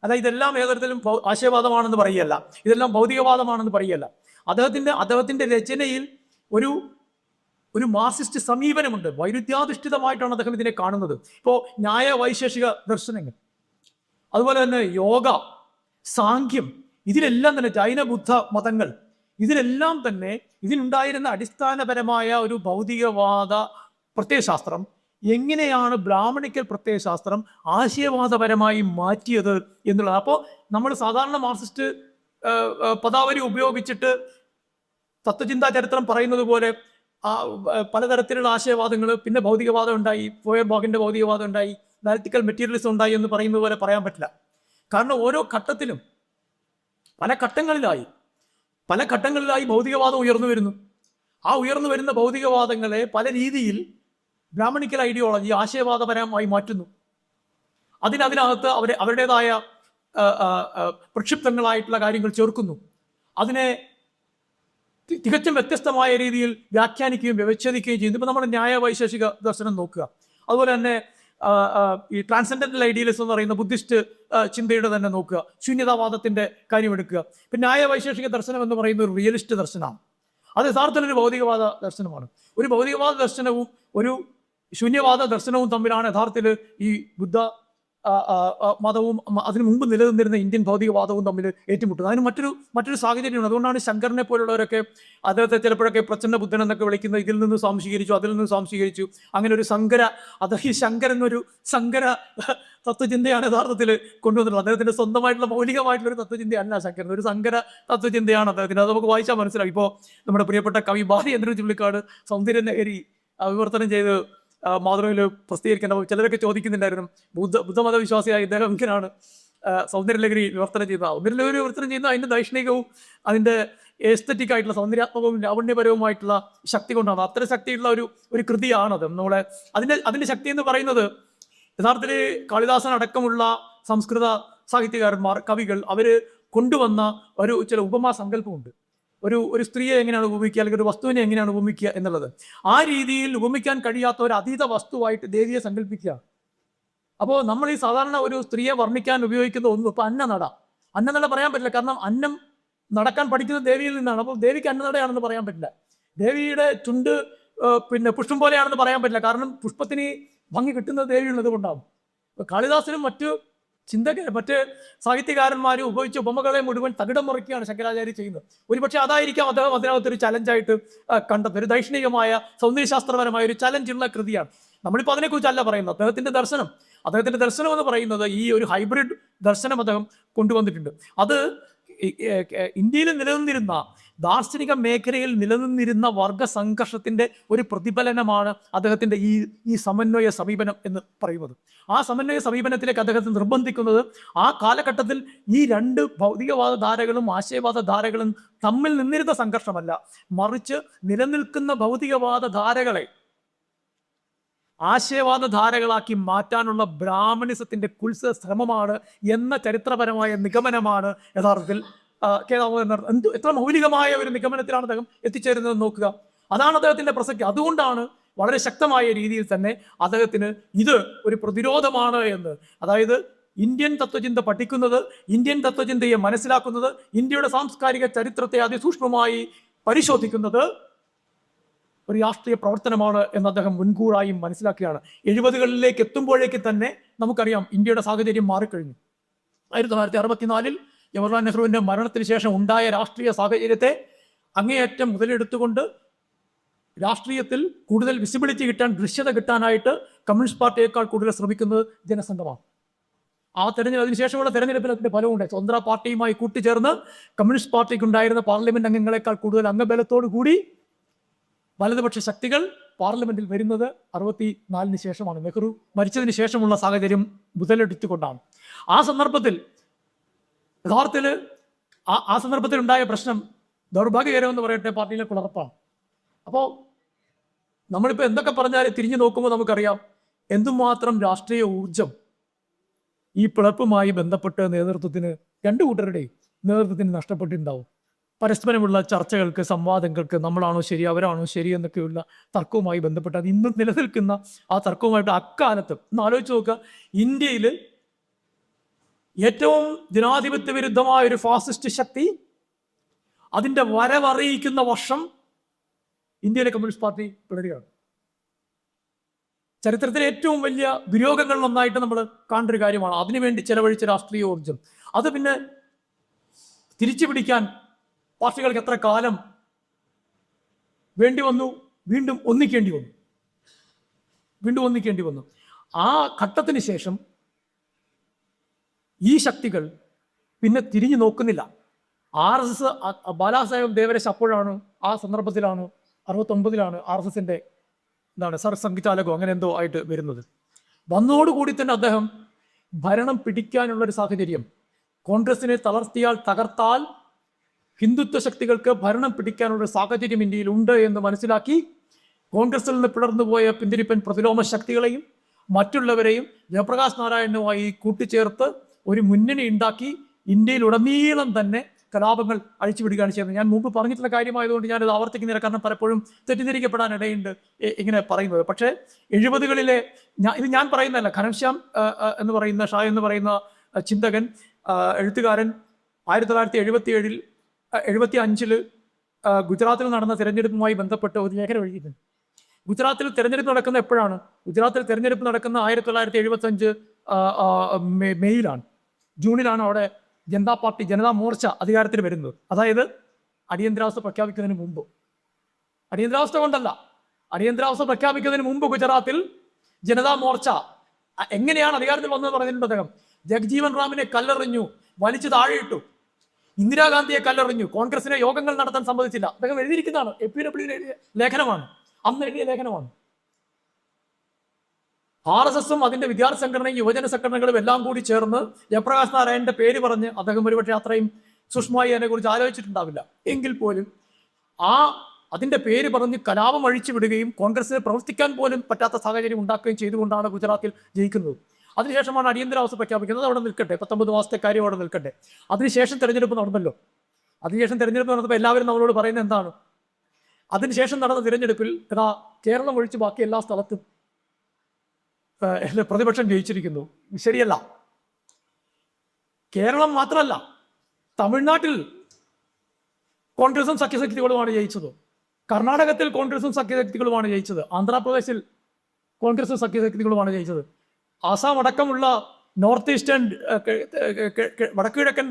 അതായത് ഇതെല്ലാം ഏതരത്തിലും ആശയവാദമാണെന്ന് പറയല്ല, ഇതെല്ലാം ഭൗതികവാദമാണെന്ന് പറയല്ല. അദ്ദേഹത്തിന്റെ രചനയിൽ ഒരു മാർക്സിസ്റ്റ് സമീപനമുണ്ട്. വൈരുദ്ധ്യാധിഷ്ഠിതമായിട്ടാണ് അദ്ദേഹം ഇതിനെ കാണുന്നത്. ഇപ്പോൾ ന്യായ വൈശേഷിക ദർശനങ്ങൾ, അതുപോലെ തന്നെ യോഗ, സാഖ്യം, ഇതിലെല്ലാം തന്നെ ജൈന ബുദ്ധ മതങ്ങൾ, ഇതിലെല്ലാം തന്നെ ഇതിനുണ്ടായിരുന്ന അടിസ്ഥാനപരമായ ഒരു ഭൗതികവാദ പ്രത്യയശാസ്ത്രം എങ്ങനെയാണ് ബ്രാഹ്മണിക്കൽ പ്രത്യയശാസ്ത്രം ആശയവാദപരമായി മാറ്റിയത് എന്നുള്ളത്. അപ്പോൾ നമ്മൾ സാധാരണ മാർക്സിസ്റ്റ് പദാവലി ഉപയോഗിച്ചിട്ട് തത്വചിന്താ ചരിത്രം പറയുന്നത് പോലെ പലതരത്തിലുള്ള ആശയവാദങ്ങൾ, പിന്നെ ഭൗതികവാദം ഉണ്ടായി, ഫോയർബാഗിന്റെ ഭൗതികവാദം ഉണ്ടായി, ഡയലക്റ്റിക്കൽ മെറ്റീരിയലിസം ഉണ്ടായി എന്ന് പറയുന്നത് പോലെ പറയാൻ പറ്റില്ല. കാരണം ഓരോ ഘട്ടത്തിലും പല ഘട്ടങ്ങളിലായി ഭൗതികവാദം ഉയർന്നു വരുന്നു. ആ ഉയർന്നു വരുന്ന ഭൗതികവാദങ്ങളെ പല രീതിയിൽ ബ്രാഹ്മണിക്കൽ ഐഡിയോളജി ആശയവാദപരമായി മാറ്റുന്നു. അതിനകത്ത് അവരുടേതായ പ്രക്ഷിപ്തങ്ങളായിട്ടുള്ള കാര്യങ്ങൾ ചേർക്കുന്നു. അതിനെ തികച്ചും വ്യത്യസ്തമായ രീതിയിൽ വ്യാഖ്യാനിക്കുകയും വ്യവച്ഛേദിക്കുകയും ചെയ്യുന്നു. ഇപ്പൊ നമ്മുടെ ന്യായ വൈശേഷിക ദർശനം നോക്കുക, അതുപോലെ തന്നെ ഈ ട്രാൻസെൻഡന്റൽ ഐഡിയലിസം എന്ന് പറയുന്ന ബുദ്ധിസ്റ്റ് ചിന്തയുടെ തന്നെ നോക്കുക, ശൂന്യതാവാദത്തിന്റെ കാര്യം എടുക്കുക. പിന്നെ ന്യായ വൈശേഷിക ദർശനം എന്ന് പറയുന്ന ഒരു റിയലിസ്റ്റ് ദർശനമാണ്. അത് യഥാർത്ഥത്തിൽ ഒരു ഭൗതികവാദ ദർശനമാണ്. ഒരു ഭൗതികവാദ ദർശനവും ഒരു ശൂന്യവാദ ദർശനവും തമ്മിലാണ് യഥാർത്ഥത്തിൽ ഈ ബുദ്ധ മതവും അതിനു മുമ്പ് നിലനിന്നിരുന്ന ഇന്ത്യൻ ഭൗതികവാദവും തമ്മിൽ ഏറ്റുമുട്ടുന്നത്. അതിന് മറ്റൊരു സാഹചര്യമാണ്. അതുകൊണ്ടാണ് ശങ്കരനെ പോലുള്ളവരൊക്കെ അദ്ദേഹത്തെ ചിലപ്പോഴൊക്കെ പ്രച്ഛന്ന ബുദ്ധൻ എന്നൊക്കെ വിളിക്കുന്നത്. ഇതിൽ നിന്ന് സ്വാംശീകരിച്ചു, അതിൽ നിന്ന് സ്വാംശീകരിച്ചു, അങ്ങനെ ഒരു ഈ ശങ്കരൻ ഒരു സങ്കര തത്വചിന്തയാണ് യഥാർത്ഥത്തിൽ കൊണ്ടുവന്നിട്ടുള്ളത്. അദ്ദേഹത്തിന്റെ സ്വന്തമായിട്ടുള്ള മൗലികമായിട്ടുള്ള ഒരു തത്വചിന്തയല്ല ശങ്കരൻ, ഒരു സങ്കര തത്വചിന്തയാണ് അദ്ദേഹത്തിന്. അത് നമുക്ക് വായിച്ചാൽ മനസ്സിലാവും. ഇപ്പോൾ നമ്മുടെ പ്രിയപ്പെട്ട കവി ബാലചന്ദ്രൻ ചുള്ളിക്കാട് സൗന്ദര്യനഗരി വിവർത്തനം ചെയ്ത് മാതൃഭൂമിയിൽ പ്രസിദ്ധീകരിക്കേണ്ട. ചിലരൊക്കെ ചോദിക്കുന്നുണ്ടായിരുന്നു, ബുദ്ധമത വിശ്വാസിയായ ഇദ്ദേഹം ഇങ്ങനെയാണ് സൗന്ദര്യലഹരി വിവർത്തനം ചെയ്യുന്നത്. സൗന്ദര്യലഹരി വിവർത്തനം ചെയ്യുന്ന അതിൻ്റെ ദൈക്ഷണികവും അതിൻ്റെ എസ്തറ്റിക് ആയിട്ടുള്ള സൗന്ദര്യാത്മകവും ലാവണ്യപരവുമായിട്ടുള്ള ശക്തി കൊണ്ടാണ്. അത്ര ശക്തിയുള്ള ഒരു കൃതിയാണത്. നമ്മളെ അതിൻ്റെ ശക്തി എന്ന് പറയുന്നത് യഥാർത്ഥത്തിൽ കാളിദാസൻ അടക്കമുള്ള സംസ്കൃത സാഹിത്യകാരന്മാർ, കവികൾ അവർ കൊണ്ടുവന്ന ചില ഉപമാ സങ്കല്പമുണ്ട്. ഒരു സ്ത്രീയെ എങ്ങനെയാണ് ഉപമിക്കുക, അല്ലെങ്കിൽ ഒരു വസ്തുവിനെ എങ്ങനെയാണ് ഉപമിക്കുക എന്നുള്ളത്. ആ രീതിയിൽ ഉപമിക്കാൻ കഴിയാത്ത ഒരു അതീത വസ്തുവായിട്ട് ദേവിയെ സങ്കല്പിക്കുക. അപ്പോൾ നമ്മൾ ഈ സാധാരണ ഒരു സ്ത്രീയെ വർണ്ണിക്കാൻ ഉപയോഗിക്കുന്ന ഒന്നും ഇപ്പൊ അന്നനട പറയാൻ പറ്റില്ല. കാരണം അന്നം നടക്കാൻ പഠിക്കുന്നത് ദേവിയിൽ നിന്നാണ്. അപ്പോൾ ദേവിക്ക് അന്നനടയാണെന്ന് പറയാൻ പറ്റില്ല. ദേവിയുടെ ചുണ്ട് പുഷ്പം പോലെയാണെന്ന് പറയാൻ പറ്റില്ല. കാരണം പുഷ്പത്തിന് ഭംഗി കിട്ടുന്നത് ദേവിയുള്ളത് കൊണ്ടാവും. കാളിദാസനും മറ്റ് സാഹിത്യകാരന്മാരും ഉപയോഗിച്ച ഉപമകളെ മുഴുവൻ തകിടം മറിക്കുകയാണ് ശങ്കരാചാര്യ ചെയ്യുന്നത്. ഒരുപക്ഷെ അതായിരിക്കാം അദ്ദേഹം അതിനകത്തൊരു ചലഞ്ചായിട്ട് കണ്ടത്. ഒരു ദൈക്ഷണികമായ സൗന്ദര്യശാസ്ത്രപരമായ ഒരു ചലഞ്ചുള്ള കൃതിയാണ്. നമ്മളിപ്പോൾ അതിനെക്കുറിച്ചല്ല പറയുന്നത്. അദ്ദേഹത്തിന്റെ ദർശനം എന്ന് പറയുന്നത് ഈ ഒരു ഹൈബ്രിഡ് ദർശനം അദ്ദേഹം കൊണ്ടുവന്നിട്ടുണ്ട്. അത് ഇന്ത്യയിൽ നിലനിന്നിരുന്ന ദാർശനിക മേഖലയിൽ നിലനിന്നിരുന്ന വർഗ സംഘർഷത്തിന്റെ ഒരു പ്രതിഫലനമാണ് അദ്ദേഹത്തിന്റെ ഈ സമന്വയ സമീപനം എന്ന് പറയുന്നത്. ആ സമന്വയ സമീപനത്തിലേക്ക് അദ്ദേഹത്തെ നിർബന്ധിക്കുന്നത് ആ കാലഘട്ടത്തിൽ ഈ രണ്ട് ഭൗതികവാദ ധാരകളും ആശയവാദ ധാരകളും തമ്മിൽ നിന്നിരുന്ന സംഘർഷമല്ല, മറിച്ച് നിലനിൽക്കുന്ന ഭൗതികവാദ ധാരകളെ ആശയവാദ ധാരകളാക്കി മാറ്റാനുള്ള ബ്രാഹ്മണിസത്തിന്റെ കുത്സിത ശ്രമമാണ് എന്ന ചരിത്രപരമായ നിഗമനമാണ് യഥാർത്ഥത്തിൽ എത്ര മൗലികമായ ഒരു നിഗമനത്തിലാണ് അദ്ദേഹം എത്തിച്ചേരുന്നത് നോക്കുക. അതാണ് അദ്ദേഹത്തിന്റെ പ്രസക്തി. അതുകൊണ്ടാണ് വളരെ ശക്തമായ രീതിയിൽ തന്നെ അദ്ദേഹത്തിന് ഇത് ഒരു പ്രതിരോധമാണ് എന്ന്, അതായത് ഇന്ത്യൻ തത്വചിന്ത പഠിക്കുന്നത്, ഇന്ത്യൻ തത്വചിന്തയെ മനസ്സിലാക്കുന്നത്, ഇന്ത്യയുടെ സാംസ്കാരിക ചരിത്രത്തെ അതിസൂക്ഷ്മമായി പരിശോധിക്കുന്നത് ഒരു രാഷ്ട്രീയ പ്രവർത്തനമാണ് എന്ന് അദ്ദേഹം മുൻകൂറായും മനസ്സിലാക്കുകയാണ്. 70കളിലേക്ക് എത്തുമ്പോഴേക്ക് തന്നെ നമുക്കറിയാം ഇന്ത്യയുടെ സാഹചര്യം മാറിക്കഴിഞ്ഞു. 1964 ജവഹർലാൽ നെഹ്റുവിന്റെ മരണത്തിന് ശേഷം ഉണ്ടായ രാഷ്ട്രീയ സാഹചര്യത്തെ അങ്ങേയറ്റം മുതലെടുത്തുകൊണ്ട് രാഷ്ട്രീയത്തിൽ കൂടുതൽ വിസിബിലിറ്റി കിട്ടാൻ, ദൃശ്യത കിട്ടാനായിട്ട് കമ്മ്യൂണിസ്റ്റ് പാർട്ടിയേക്കാൾ കൂടുതൽ ശ്രമിക്കുന്നത് ജനസംഘമാണ്. അതിനുശേഷമുള്ള തെരഞ്ഞെടുപ്പിൽ അതിന്റെ ഫലമുണ്ടായി. സ്വതന്ത്ര പാർട്ടിയുമായി കൂട്ടിച്ചേർന്ന് കമ്മ്യൂണിസ്റ്റ് പാർട്ടിക്ക് ഉണ്ടായിരുന്ന പാർലമെന്റ് അംഗങ്ങളെക്കാൾ കൂടുതൽ അംഗബലത്തോടു കൂടി വലതുപക്ഷ ശക്തികൾ പാർലമെന്റിൽ വരുന്നത് 64 ശേഷമാണ്. നെഹ്റു മരിച്ചതിന് ശേഷമുള്ള സാഹചര്യം മുതലെടുത്തുകൊണ്ടാണ്. ആ സന്ദർഭത്തിൽ ഉണ്ടായ പ്രശ്നം ദൗർഭാഗ്യകരമെന്ന് പറയട്ടെ, പാർട്ടിയിലെ പിളർപ്പാണ്. അപ്പോൾ നമ്മളിപ്പോൾ എന്തൊക്കെ പറഞ്ഞാൽ തിരിഞ്ഞു നോക്കുമ്പോൾ നമുക്കറിയാം എന്തുമാത്രം രാഷ്ട്രീയ ഊർജം ഈ പിളർപ്പുമായി ബന്ധപ്പെട്ട് രണ്ടു കൂട്ടരുടെയും നേതൃത്വത്തിന് നഷ്ടപ്പെട്ടിട്ടുണ്ടാവും. പരസ്പരമുള്ള ചർച്ചകൾക്ക്, സംവാദങ്ങൾക്ക് നമ്മളാണോ ശരി അവരാണോ ശരി എന്നൊക്കെയുള്ള തർക്കവുമായി ബന്ധപ്പെട്ട് അത് ഇന്നും നിലനിൽക്കുന്ന ആ തർക്കവുമായിട്ട് അക്കാലത്ത് ഒന്ന് ആലോചിച്ച് നോക്കുക. ഇന്ത്യയിൽ ഏറ്റവും ജനാധിപത്യ വിരുദ്ധമായ ഒരു ഫാസിസ്റ്റ് ശക്തി അതിൻ്റെ വരവറിയിക്കുന്ന വർഷം ഇന്ത്യയിലെ കമ്മ്യൂണിസ്റ്റ് പാർട്ടി പിളരുകയാണ്. ചരിത്രത്തിലെ ഏറ്റവും വലിയ ദുര്യോഗങ്ങളിൽ ഒന്നായിട്ട് നമ്മൾ കാണേണ്ട ഒരു കാര്യമാണ്. അതിനുവേണ്ടി ചെലവഴിച്ച രാഷ്ട്രീയ ഊർജം അത് പിന്നെ തിരിച്ചു പിടിക്കാൻ പാർട്ടികൾക്ക് എത്ര കാലം വേണ്ടി വന്നു, വീണ്ടും ഒന്നിക്കേണ്ടി വന്നു. ആ ഘട്ടത്തിന് ശേഷം ഈ ശക്തികൾ പിന്നെ തിരിഞ്ഞു നോക്കുന്നില്ല. RSS ബാലാസാഹേബ് ദേവരശ് അപ്പോഴാണ്, ആ സന്ദർഭത്തിലാണ് 69 RSSന്റെ സംഘചാലകോ അങ്ങനെ എന്തോ ആയിട്ട് വരുന്നത്. വന്നോടുകൂടി തന്നെ അദ്ദേഹം ഭരണം പിടിക്കാനുള്ളൊരു സാഹചര്യം, കോൺഗ്രസിനെ തകർത്താൽ ഹിന്ദുത്വ ശക്തികൾക്ക് ഭരണം പിടിക്കാനുള്ള സാഹചര്യം ഇന്ത്യയിൽ ഉണ്ട് എന്ന് മനസ്സിലാക്കി കോൺഗ്രസിൽ നിന്ന് പിളർന്നുപോയ പിന്തിരിപ്പൻ പ്രതിലോമ ശക്തികളെയും മറ്റുള്ളവരെയും ജയപ്രകാശ് നാരായണനുമായി കൂട്ടിച്ചേർത്ത് ഒരു മുന്നണി ഉണ്ടാക്കി ഇന്ത്യയിലുടനീളം തന്നെ കലാപങ്ങൾ അഴിച്ചുവിടുകയാണ് ചെയ്യുന്നത്. ഞാൻ മുമ്പ് പറഞ്ഞിട്ടുള്ള കാര്യമായതുകൊണ്ട് ഞാനത് ആവർത്തിക്കുന്നില്ല, കാരണം പലപ്പോഴും തെറ്റിദ്ധരിക്കപ്പെടാൻ ഇടയുണ്ട് ഇങ്ങനെ പറയുന്നത്. പക്ഷേ 70കളിലെ ഇത് ഞാൻ പറയുന്നതല്ല, ഘനശ്യാം എന്ന് പറയുന്ന ഷാ എന്ന് പറയുന്ന ചിന്തകൻ, എഴുത്തുകാരൻ 1975 ഗുജറാത്തിൽ നടന്ന തെരഞ്ഞെടുപ്പുമായി ബന്ധപ്പെട്ട് ഒരു ലേഖനം എഴുതിയിട്ടുണ്ട്. ഗുജറാത്തിൽ തെരഞ്ഞെടുപ്പ് നടക്കുന്ന എപ്പോഴാണ്? ഗുജറാത്തിൽ തെരഞ്ഞെടുപ്പ് നടക്കുന്ന 1975 മെയ്യിലാണ്, ജൂണിലാണ് അവിടെ ജനതാ മോർച്ച അധികാരത്തിൽ വരുന്നത്. അതായത് അടിയന്തരാവസ്ഥ പ്രഖ്യാപിക്കുന്നതിന് മുമ്പ്, അടിയന്തരാവസ്ഥ കൊണ്ടല്ല, അടിയന്തരാവസ്ഥ പ്രഖ്യാപിക്കുന്നതിന് മുമ്പ് ഗുജറാത്തിൽ ജനതാ മോർച്ച എങ്ങനെയാണ് അധികാരത്തിൽ വന്നത് പറഞ്ഞിട്ടുണ്ട് അദ്ദേഹം. ജഗ്ജീവൻ റാമിനെ കല്ലെറിഞ്ഞു, വലിച്ചു താഴെയിട്ടു. ഇന്ദിരാഗാന്ധിയെ കല്ലെറിഞ്ഞു, കോൺഗ്രസിനെ യോഗങ്ങൾ നടത്താൻ സമ്മതിച്ചില്ല. അദ്ദേഹം എഴുതിയിരിക്കുന്നതാണ്, APW എഴുതിയ ലേഖനമാണ്, അന്ന് എഴുതിയ ലേഖനമാണ്. RSSും അതിന്റെ വിദ്യാർത്ഥി സംഘടനയും യുവജന സംഘടനകളും എല്ലാം കൂടി ചേർന്ന് ജയപ്രകാശ് നാരായണന്റെ പേര് പറഞ്ഞ് അദ്ദേഹം ഒരുപക്ഷെ അത്രയും സൂക്ഷ്മമായി അതിനെക്കുറിച്ച് ആലോചിച്ചിട്ടുണ്ടാവില്ല. എങ്കിൽ പോലും അതിന്റെ പേര് പറഞ്ഞ് കലാപം അഴിച്ചു വിടുകയും കോൺഗ്രസിന് പ്രവർത്തിക്കാൻ പോലും പറ്റാത്ത സാഹചര്യം ഉണ്ടാക്കുകയും ചെയ്തുകൊണ്ടാണ് ഗുജറാത്തിൽ ജയിക്കുന്നത്. അതിനുശേഷമാണ് അടിയന്തരാവസ്ഥ പ്രഖ്യാപിക്കുന്നത്. അവിടെ നിൽക്കട്ടെ, 19 മാസത്തെ കാര്യം അവിടെ നിൽക്കട്ടെ. അതിനുശേഷം തെരഞ്ഞെടുപ്പ് നടന്നല്ലോ. അതിനുശേഷം തെരഞ്ഞെടുപ്പ് നടന്നപ്പോൾ എല്ലാവരും നമ്മളോട് പറയുന്നത് എന്താണ്? അതിനുശേഷം നടന്ന തിരഞ്ഞെടുപ്പിൽ കേരളം ഒഴിച്ച് ബാക്കി എല്ലാ സ്ഥലത്തും പ്രതിപക്ഷം ജയിച്ചിരിക്കുന്നു. ശരിയല്ല. കേരളം മാത്രമല്ല, തമിഴ്നാട്ടിൽ കോൺഗ്രസും സഖ്യശക്തികളുമാണ് ജയിച്ചത്. കർണാടകത്തിൽ കോൺഗ്രസും സഖ്യശക്തികളുമാണ് ജയിച്ചത്. ആന്ധ്രാപ്രദേശിൽ കോൺഗ്രസും സഖ്യശക്തികളുമാണ് ജയിച്ചത്. ആസാം അടക്കമുള്ള നോർത്ത് ഈസ്റ്റേൺ വടക്കുകിഴക്കൻ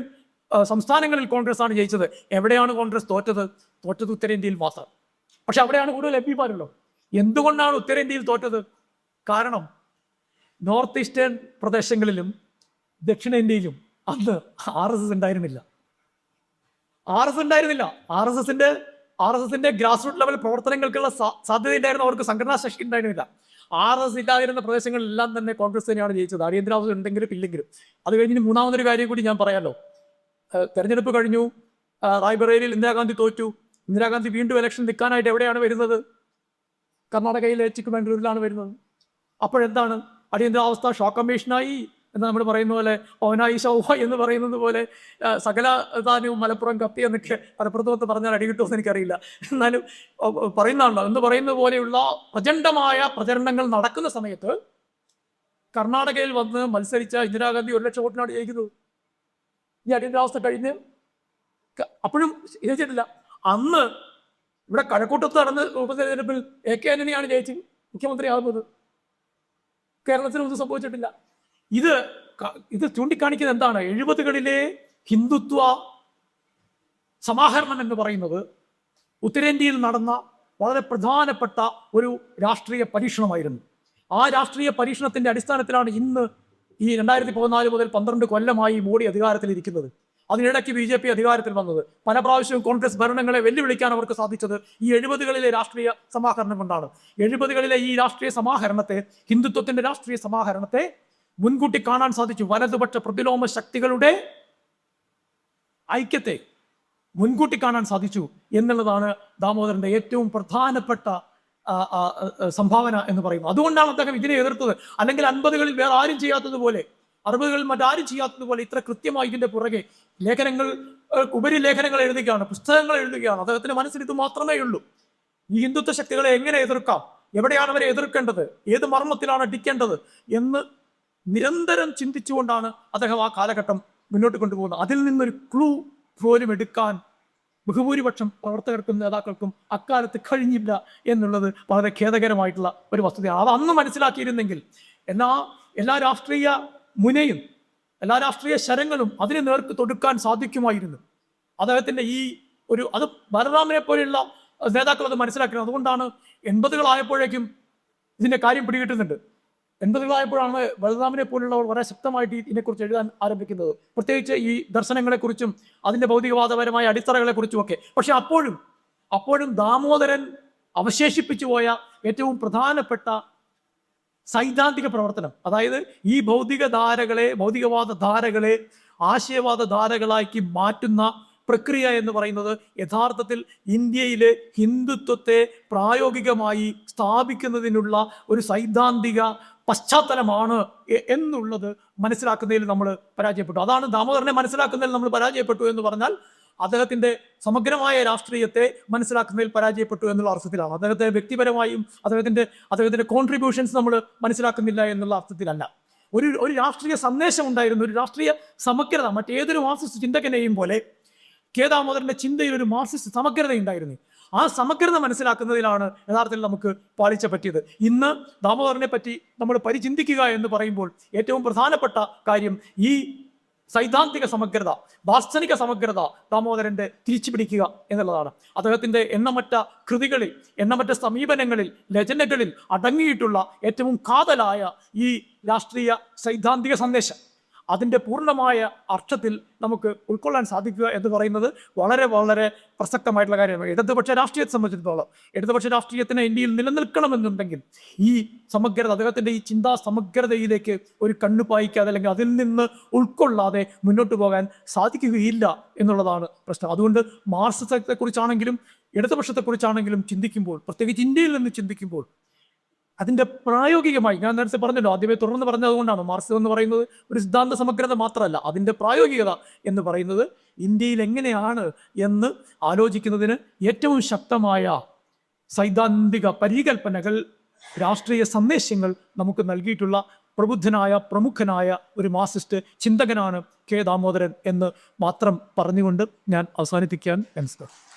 സംസ്ഥാനങ്ങളിൽ കോൺഗ്രസ് ആണ് ജയിച്ചത്. എവിടെയാണ് കോൺഗ്രസ് തോറ്റത്? ഉത്തരേന്ത്യയിൽ മാത്രം. പക്ഷെ അവിടെയാണ് കൂടുതൽ MP-മാരുള്ളൂ. എന്തുകൊണ്ടാണ് ഉത്തരേന്ത്യയിൽ തോറ്റത്? കാരണം നോർത്ത് ഈസ്റ്റേൺ പ്രദേശങ്ങളിലും ദക്ഷിണേന്ത്യയിലും അന്ന് RSS ഉണ്ടായിരുന്നില്ല. RSSന്റെ ഗ്രാസ് റൂട്ട് ലെവൽ പ്രവർത്തനങ്ങൾക്കുള്ള സാധ്യത ഉണ്ടായിരുന്നു. അവർക്ക് സംഘടനാ ശക്തി ഉണ്ടായിരുന്നില്ല. RSS ഇല്ലാതിരുന്ന പ്രദേശങ്ങളിലെല്ലാം തന്നെ കോൺഗ്രസ് തന്നെയാണ് ജയിച്ചത്, അടിയന്തരാവസ്ഥ ഉണ്ടെങ്കിലും ഇല്ലെങ്കിലും. അത് കഴിഞ്ഞ് മൂന്നാമതൊരു കാര്യം കൂടി ഞാൻ പറയാമല്ലോ. തെരഞ്ഞെടുപ്പ് കഴിഞ്ഞു, റായ്ബറേലിയിൽ ഇന്ദിരാഗാന്ധി തോറ്റു. ഇന്ദിരാഗാന്ധി വീണ്ടും ഇലക്ഷൻ നിൽക്കാനായിട്ട് എവിടെയാണ് വരുന്നത്? കർണാടകയിലെ ചിക്കമംഗ്ലൂരിലാണ് വരുന്നത്. അപ്പോഴെന്താണ്? അടിയന്തരാവസ്ഥ ഷോക്ക് കമ്മീഷനായി എന്ന് നമ്മൾ പറയുന്ന പോലെ, ഓനായി ഷൗഹ എന്ന് പറയുന്നത് പോലെ സകല താനും മലപ്പുറം കപ്പി എന്നൊക്കെ മലപ്പുറത്ത് പറഞ്ഞാൽ അടി കിട്ടുമെന്ന് എനിക്കറിയില്ല. എന്നാലും പറയുന്നതാണല്ലോ. എന്ന് പറയുന്നത് പോലെയുള്ള പ്രചണ്ഡമായ പ്രചരണങ്ങൾ നടക്കുന്ന സമയത്ത് കർണാടകയിൽ വന്ന് മത്സരിച്ച ഇന്ദിരാഗാന്ധി 1 ലക്ഷം വോട്ടിനാണ് ജയിക്കുന്നത്. ഈ അടിയന്തരാവസ്ഥ കഴിഞ്ഞ് അപ്പോഴും ജയിച്ചിട്ടില്ല. അന്ന് ഇവിടെ കഴക്കൂട്ടത്ത് നടന്ന് ഉപതെരഞ്ഞെടുപ്പിൽ AK ആന്റണിയാണ് ജയിച്ച് മുഖ്യമന്ത്രിയാകുന്നത്. കേരളത്തിൽ ഒന്നും സംഭവിച്ചിട്ടില്ല. ഇത് ചൂണ്ടിക്കാണിക്കുന്നത് എന്താണ്? 70കളിലെ ഹിന്ദുത്വ സമാഹരണം എന്ന് പറയുന്നത് ഉത്തരേന്ത്യയിൽ നടന്ന വളരെ പ്രധാനപ്പെട്ട ഒരു രാഷ്ട്രീയ പരീക്ഷണമായിരുന്നു. ആ രാഷ്ട്രീയ പരീക്ഷണത്തിന്റെ അടിസ്ഥാനത്തിലാണ് ഇന്ന് ഈ 2014 മുതൽ 12 കൊല്ലമായി മോഡി അധികാരത്തിലിരിക്കുന്നത്. അതിനിടയ്ക്ക് BJP അധികാരത്തിൽ വന്നത്. പല പ്രാവശ്യവും കോൺഗ്രസ് ഭരണങ്ങളെ വെല്ലുവിളിക്കാൻ അവർക്ക് സാധിച്ചത് ഈ 70കളിലെ രാഷ്ട്രീയ സമാഹരണം കൊണ്ടാണ്. 70കളിലെ ഈ രാഷ്ട്രീയ സമാഹരണത്തെ, ഹിന്ദുത്വത്തിന്റെ രാഷ്ട്രീയ സമാഹരണത്തെ മുൻകൂട്ടി കാണാൻ സാധിച്ചു. വലതുപക്ഷ പ്രതിലോമ ശക്തികളുടെ ഐക്യത്തെ മുൻകൂട്ടി കാണാൻ സാധിച്ചു എന്നുള്ളതാണ് ദാമോദരന്റെ ഏറ്റവും പ്രധാനപ്പെട്ട സംഭാവന എന്ന് പറയുന്നത്. അതുകൊണ്ടാണ് അദ്ദേഹം ഇതിനെ എതിർത്തത്. അല്ലെങ്കിൽ 50കളിൽ വേറെ ആരും ചെയ്യാത്തതുപോലെ, 60കളിൽ മറ്റാരും ചെയ്യാത്തതുപോലെ ഇത്ര കൃത്യമായി ഇതിന്റെ പുറകെ ലേഖനങ്ങൾ, ഉപരിലേഖനങ്ങൾ എഴുതുകയാണ്, പുസ്തകങ്ങൾ എഴുതുകയാണ്. അദ്ദേഹത്തിന്റെ മനസ്സിൽ ഇത് മാത്രമേ ഉള്ളൂ. ഈ ഹിന്ദുത്വ ശക്തികളെ എങ്ങനെ എതിർക്കാം, എവിടെയാണ് അവരെ എതിർക്കേണ്ടത്, ഏത് മർമ്മത്തിലാണ് അടിക്കേണ്ടത് എന്ന് നിരന്തരം ചിന്തിച്ചുകൊണ്ടാണ് അദ്ദേഹം ആ കാലഘട്ടം മുന്നോട്ട് കൊണ്ടുപോകുന്നത്. അതിൽ നിന്നൊരു ക്ലൂ പോലും എടുക്കാൻ ബഹുഭൂരിപക്ഷം പ്രവർത്തകർക്കും നേതാക്കൾക്കും അക്കാലത്ത് കഴിഞ്ഞില്ല എന്നുള്ളത് വളരെ ഖേദകരമായിട്ടുള്ള ഒരു വസ്തുതയാണ്. അത് അന്ന് മനസ്സിലാക്കിയിരുന്നെങ്കിൽ എല്ലാ രാഷ്ട്രീയ മുനയും, എല്ലാ രാഷ്ട്രീയ ശരങ്ങളും അതിനെ നേർക്ക് തൊടുക്കാൻ സാധിക്കുമായിരുന്നു. അദ്ദേഹത്തിന്റെ അത് ബലറാമിനെ പോലെയുള്ള നേതാക്കൾ അത് മനസ്സിലാക്കുന്നത്. അതുകൊണ്ടാണ് 80കളായപ്പോഴേക്കും ഇതിന്റെ കാര്യം പിടികിട്ടുന്നുണ്ട്. 80കളായപ്പോഴാണ് ബലറാമിനെ പോലുള്ളവർ വളരെ ശക്തമായിട്ട് ഇതിനെക്കുറിച്ച് എഴുതാൻ ആരംഭിക്കുന്നത്, പ്രത്യേകിച്ച് ഈ ദർശനങ്ങളെക്കുറിച്ചും അതിന്റെ ഭൗതികവാദപരമായ അടിത്തറകളെക്കുറിച്ചും ഒക്കെ. പക്ഷെ അപ്പോഴും ദാമോദരൻ അവശേഷിപ്പിച്ചു പോയ ഏറ്റവും പ്രധാനപ്പെട്ട സൈദ്ധാന്തിക പ്രവർത്തനം, അതായത് ഈ ഭൗതികവാദ ധാരകളെ ആശയവാദ ധാരകളാക്കി മാറ്റുന്ന പ്രക്രിയ എന്ന് പറയുന്നത് യഥാർത്ഥത്തിൽ ഇന്ത്യയിലെ ഹിന്ദുത്വത്തെ പ്രായോഗികമായി സ്ഥാപിക്കുന്നതിനുള്ള ഒരു സൈദ്ധാന്തിക പശ്ചാത്തലമാണ് എന്നുള്ളത് മനസ്സിലാക്കുന്നതിൽ നമ്മൾ പരാജയപ്പെട്ടു. അതാണ് ദാമോദരനെ മനസ്സിലാക്കുന്നതിൽ നമ്മൾ പരാജയപ്പെട്ടു എന്ന് പറഞ്ഞാൽ അദ്ദേഹത്തിന്റെ സമഗ്രമായ രാഷ്ട്രീയത്തെ മനസ്സിലാക്കുന്നതിൽ പരാജയപ്പെട്ടു എന്നുള്ള അർത്ഥത്തിലാണ്. അദ്ദേഹത്തെ വ്യക്തിപരമായും അദ്ദേഹത്തിന്റെ കോൺട്രിബ്യൂഷൻസ് നമ്മൾ മനസ്സിലാക്കുന്നില്ല എന്നുള്ള അർത്ഥത്തിലല്ല. ഒരു രാഷ്ട്രീയ സന്ദേശം ഉണ്ടായിരുന്നു, ഒരു രാഷ്ട്രീയ സമഗ്രത. മറ്റേതൊരു മാർക്സിസ്റ്റ് ചിന്തകനെയും പോലെ ദാമോദരന്റെ ചിന്തയിൽ ഒരു മാർക്സിസ്റ്റ് സമഗ്രത ഉണ്ടായിരുന്നു. ആ സമഗ്രത മനസ്സിലാക്കുന്നതിലാണ് യഥാർത്ഥത്തിൽ നമുക്ക് പാളിച്ച പറ്റിയത്. ഇന്ന് ദാമോദരനെ പറ്റി നമ്മൾ പരിചിന്തിക്കുക എന്ന് പറയുമ്പോൾ ഏറ്റവും പ്രധാനപ്പെട്ട കാര്യം ഈ സൈദ്ധാന്തിക സമഗ്രത, ദാർശനിക സമഗ്രത ദാമോദരന്റെ തിരിച്ചു പിടിക്കുക എന്നുള്ളതാണ്. അദ്ദേഹത്തിന്റെ എണ്ണമറ്റ കൃതികളിൽ, എണ്ണമറ്റ സമീപനങ്ങളിൽ, രചനകളിൽ അടങ്ങിയിട്ടുള്ള ഏറ്റവും കാതലായ ഈ രാഷ്ട്രീയ സൈദ്ധാന്തിക സന്ദേശം, അതിൻ്റെ പൂർണ്ണമായ അർത്ഥത്തിൽ നമുക്ക് ഉൾക്കൊള്ളാൻ സാധിക്കുക എന്ന് പറയുന്നത് വളരെ വളരെ പ്രസക്തമായിട്ടുള്ള കാര്യമാണ്. ഇടതുപക്ഷ രാഷ്ട്രീയത്തെ സംബന്ധിച്ചിടത്തോളം ഇടതുപക്ഷ രാഷ്ട്രീയത്തിന് ഇന്ത്യയിൽ നിലനിൽക്കണമെന്നുണ്ടെങ്കിൽ ഈ സമഗ്രത, അദ്ദേഹത്തിൻ്റെ ഈ ചിന്താ സമഗ്രതയിലേക്ക് ഒരു കണ്ണു പായിക്കാതെ അല്ലെങ്കിൽ അതിൽ നിന്ന് ഉൾക്കൊള്ളാതെ മുന്നോട്ട് പോകാൻ സാധിക്കുകയില്ല എന്നുള്ളതാണ് പ്രശ്നം. അതുകൊണ്ട് മാർക്സിസത്തെക്കുറിച്ചാണെങ്കിലും ഇടതുപക്ഷത്തെക്കുറിച്ചാണെങ്കിലും ചിന്തിക്കുമ്പോൾ, പ്രത്യേകിച്ച് ഇന്ത്യയിൽ നിന്ന് ചിന്തിക്കുമ്പോൾ, അതിൻ്റെ പ്രായോഗികമായി, ഞാൻ നേരത്തെ പറഞ്ഞല്ലോ, ആദ്യമേ തുടർന്ന് പറഞ്ഞതുകൊണ്ടാണ് മാർക്സിസം എന്ന് പറയുന്നത് ഒരു സിദ്ധാന്ത സമഗ്രത മാത്രമല്ല, അതിൻ്റെ പ്രായോഗികത എന്ന് പറയുന്നത് ഇന്ത്യയിൽ എങ്ങനെയാണ് എന്ന് ആലോചിക്കുന്നതിന് ഏറ്റവും ശക്തമായ സൈദ്ധാന്തിക പരികൽപ്പനകൾ, രാഷ്ട്രീയ സന്ദേശങ്ങൾ നമുക്ക് നൽകിയിട്ടുള്ള പ്രബുദ്ധനായ പ്രമുഖനായ ഒരു മാർക്സിസ്റ്റ് ചിന്തകനാണ് കെ ദാമോദരൻ എന്ന് മാത്രം പറഞ്ഞുകൊണ്ട് ഞാൻ അവസാനിപ്പിക്കാൻ മനസ്സിലാക്കും.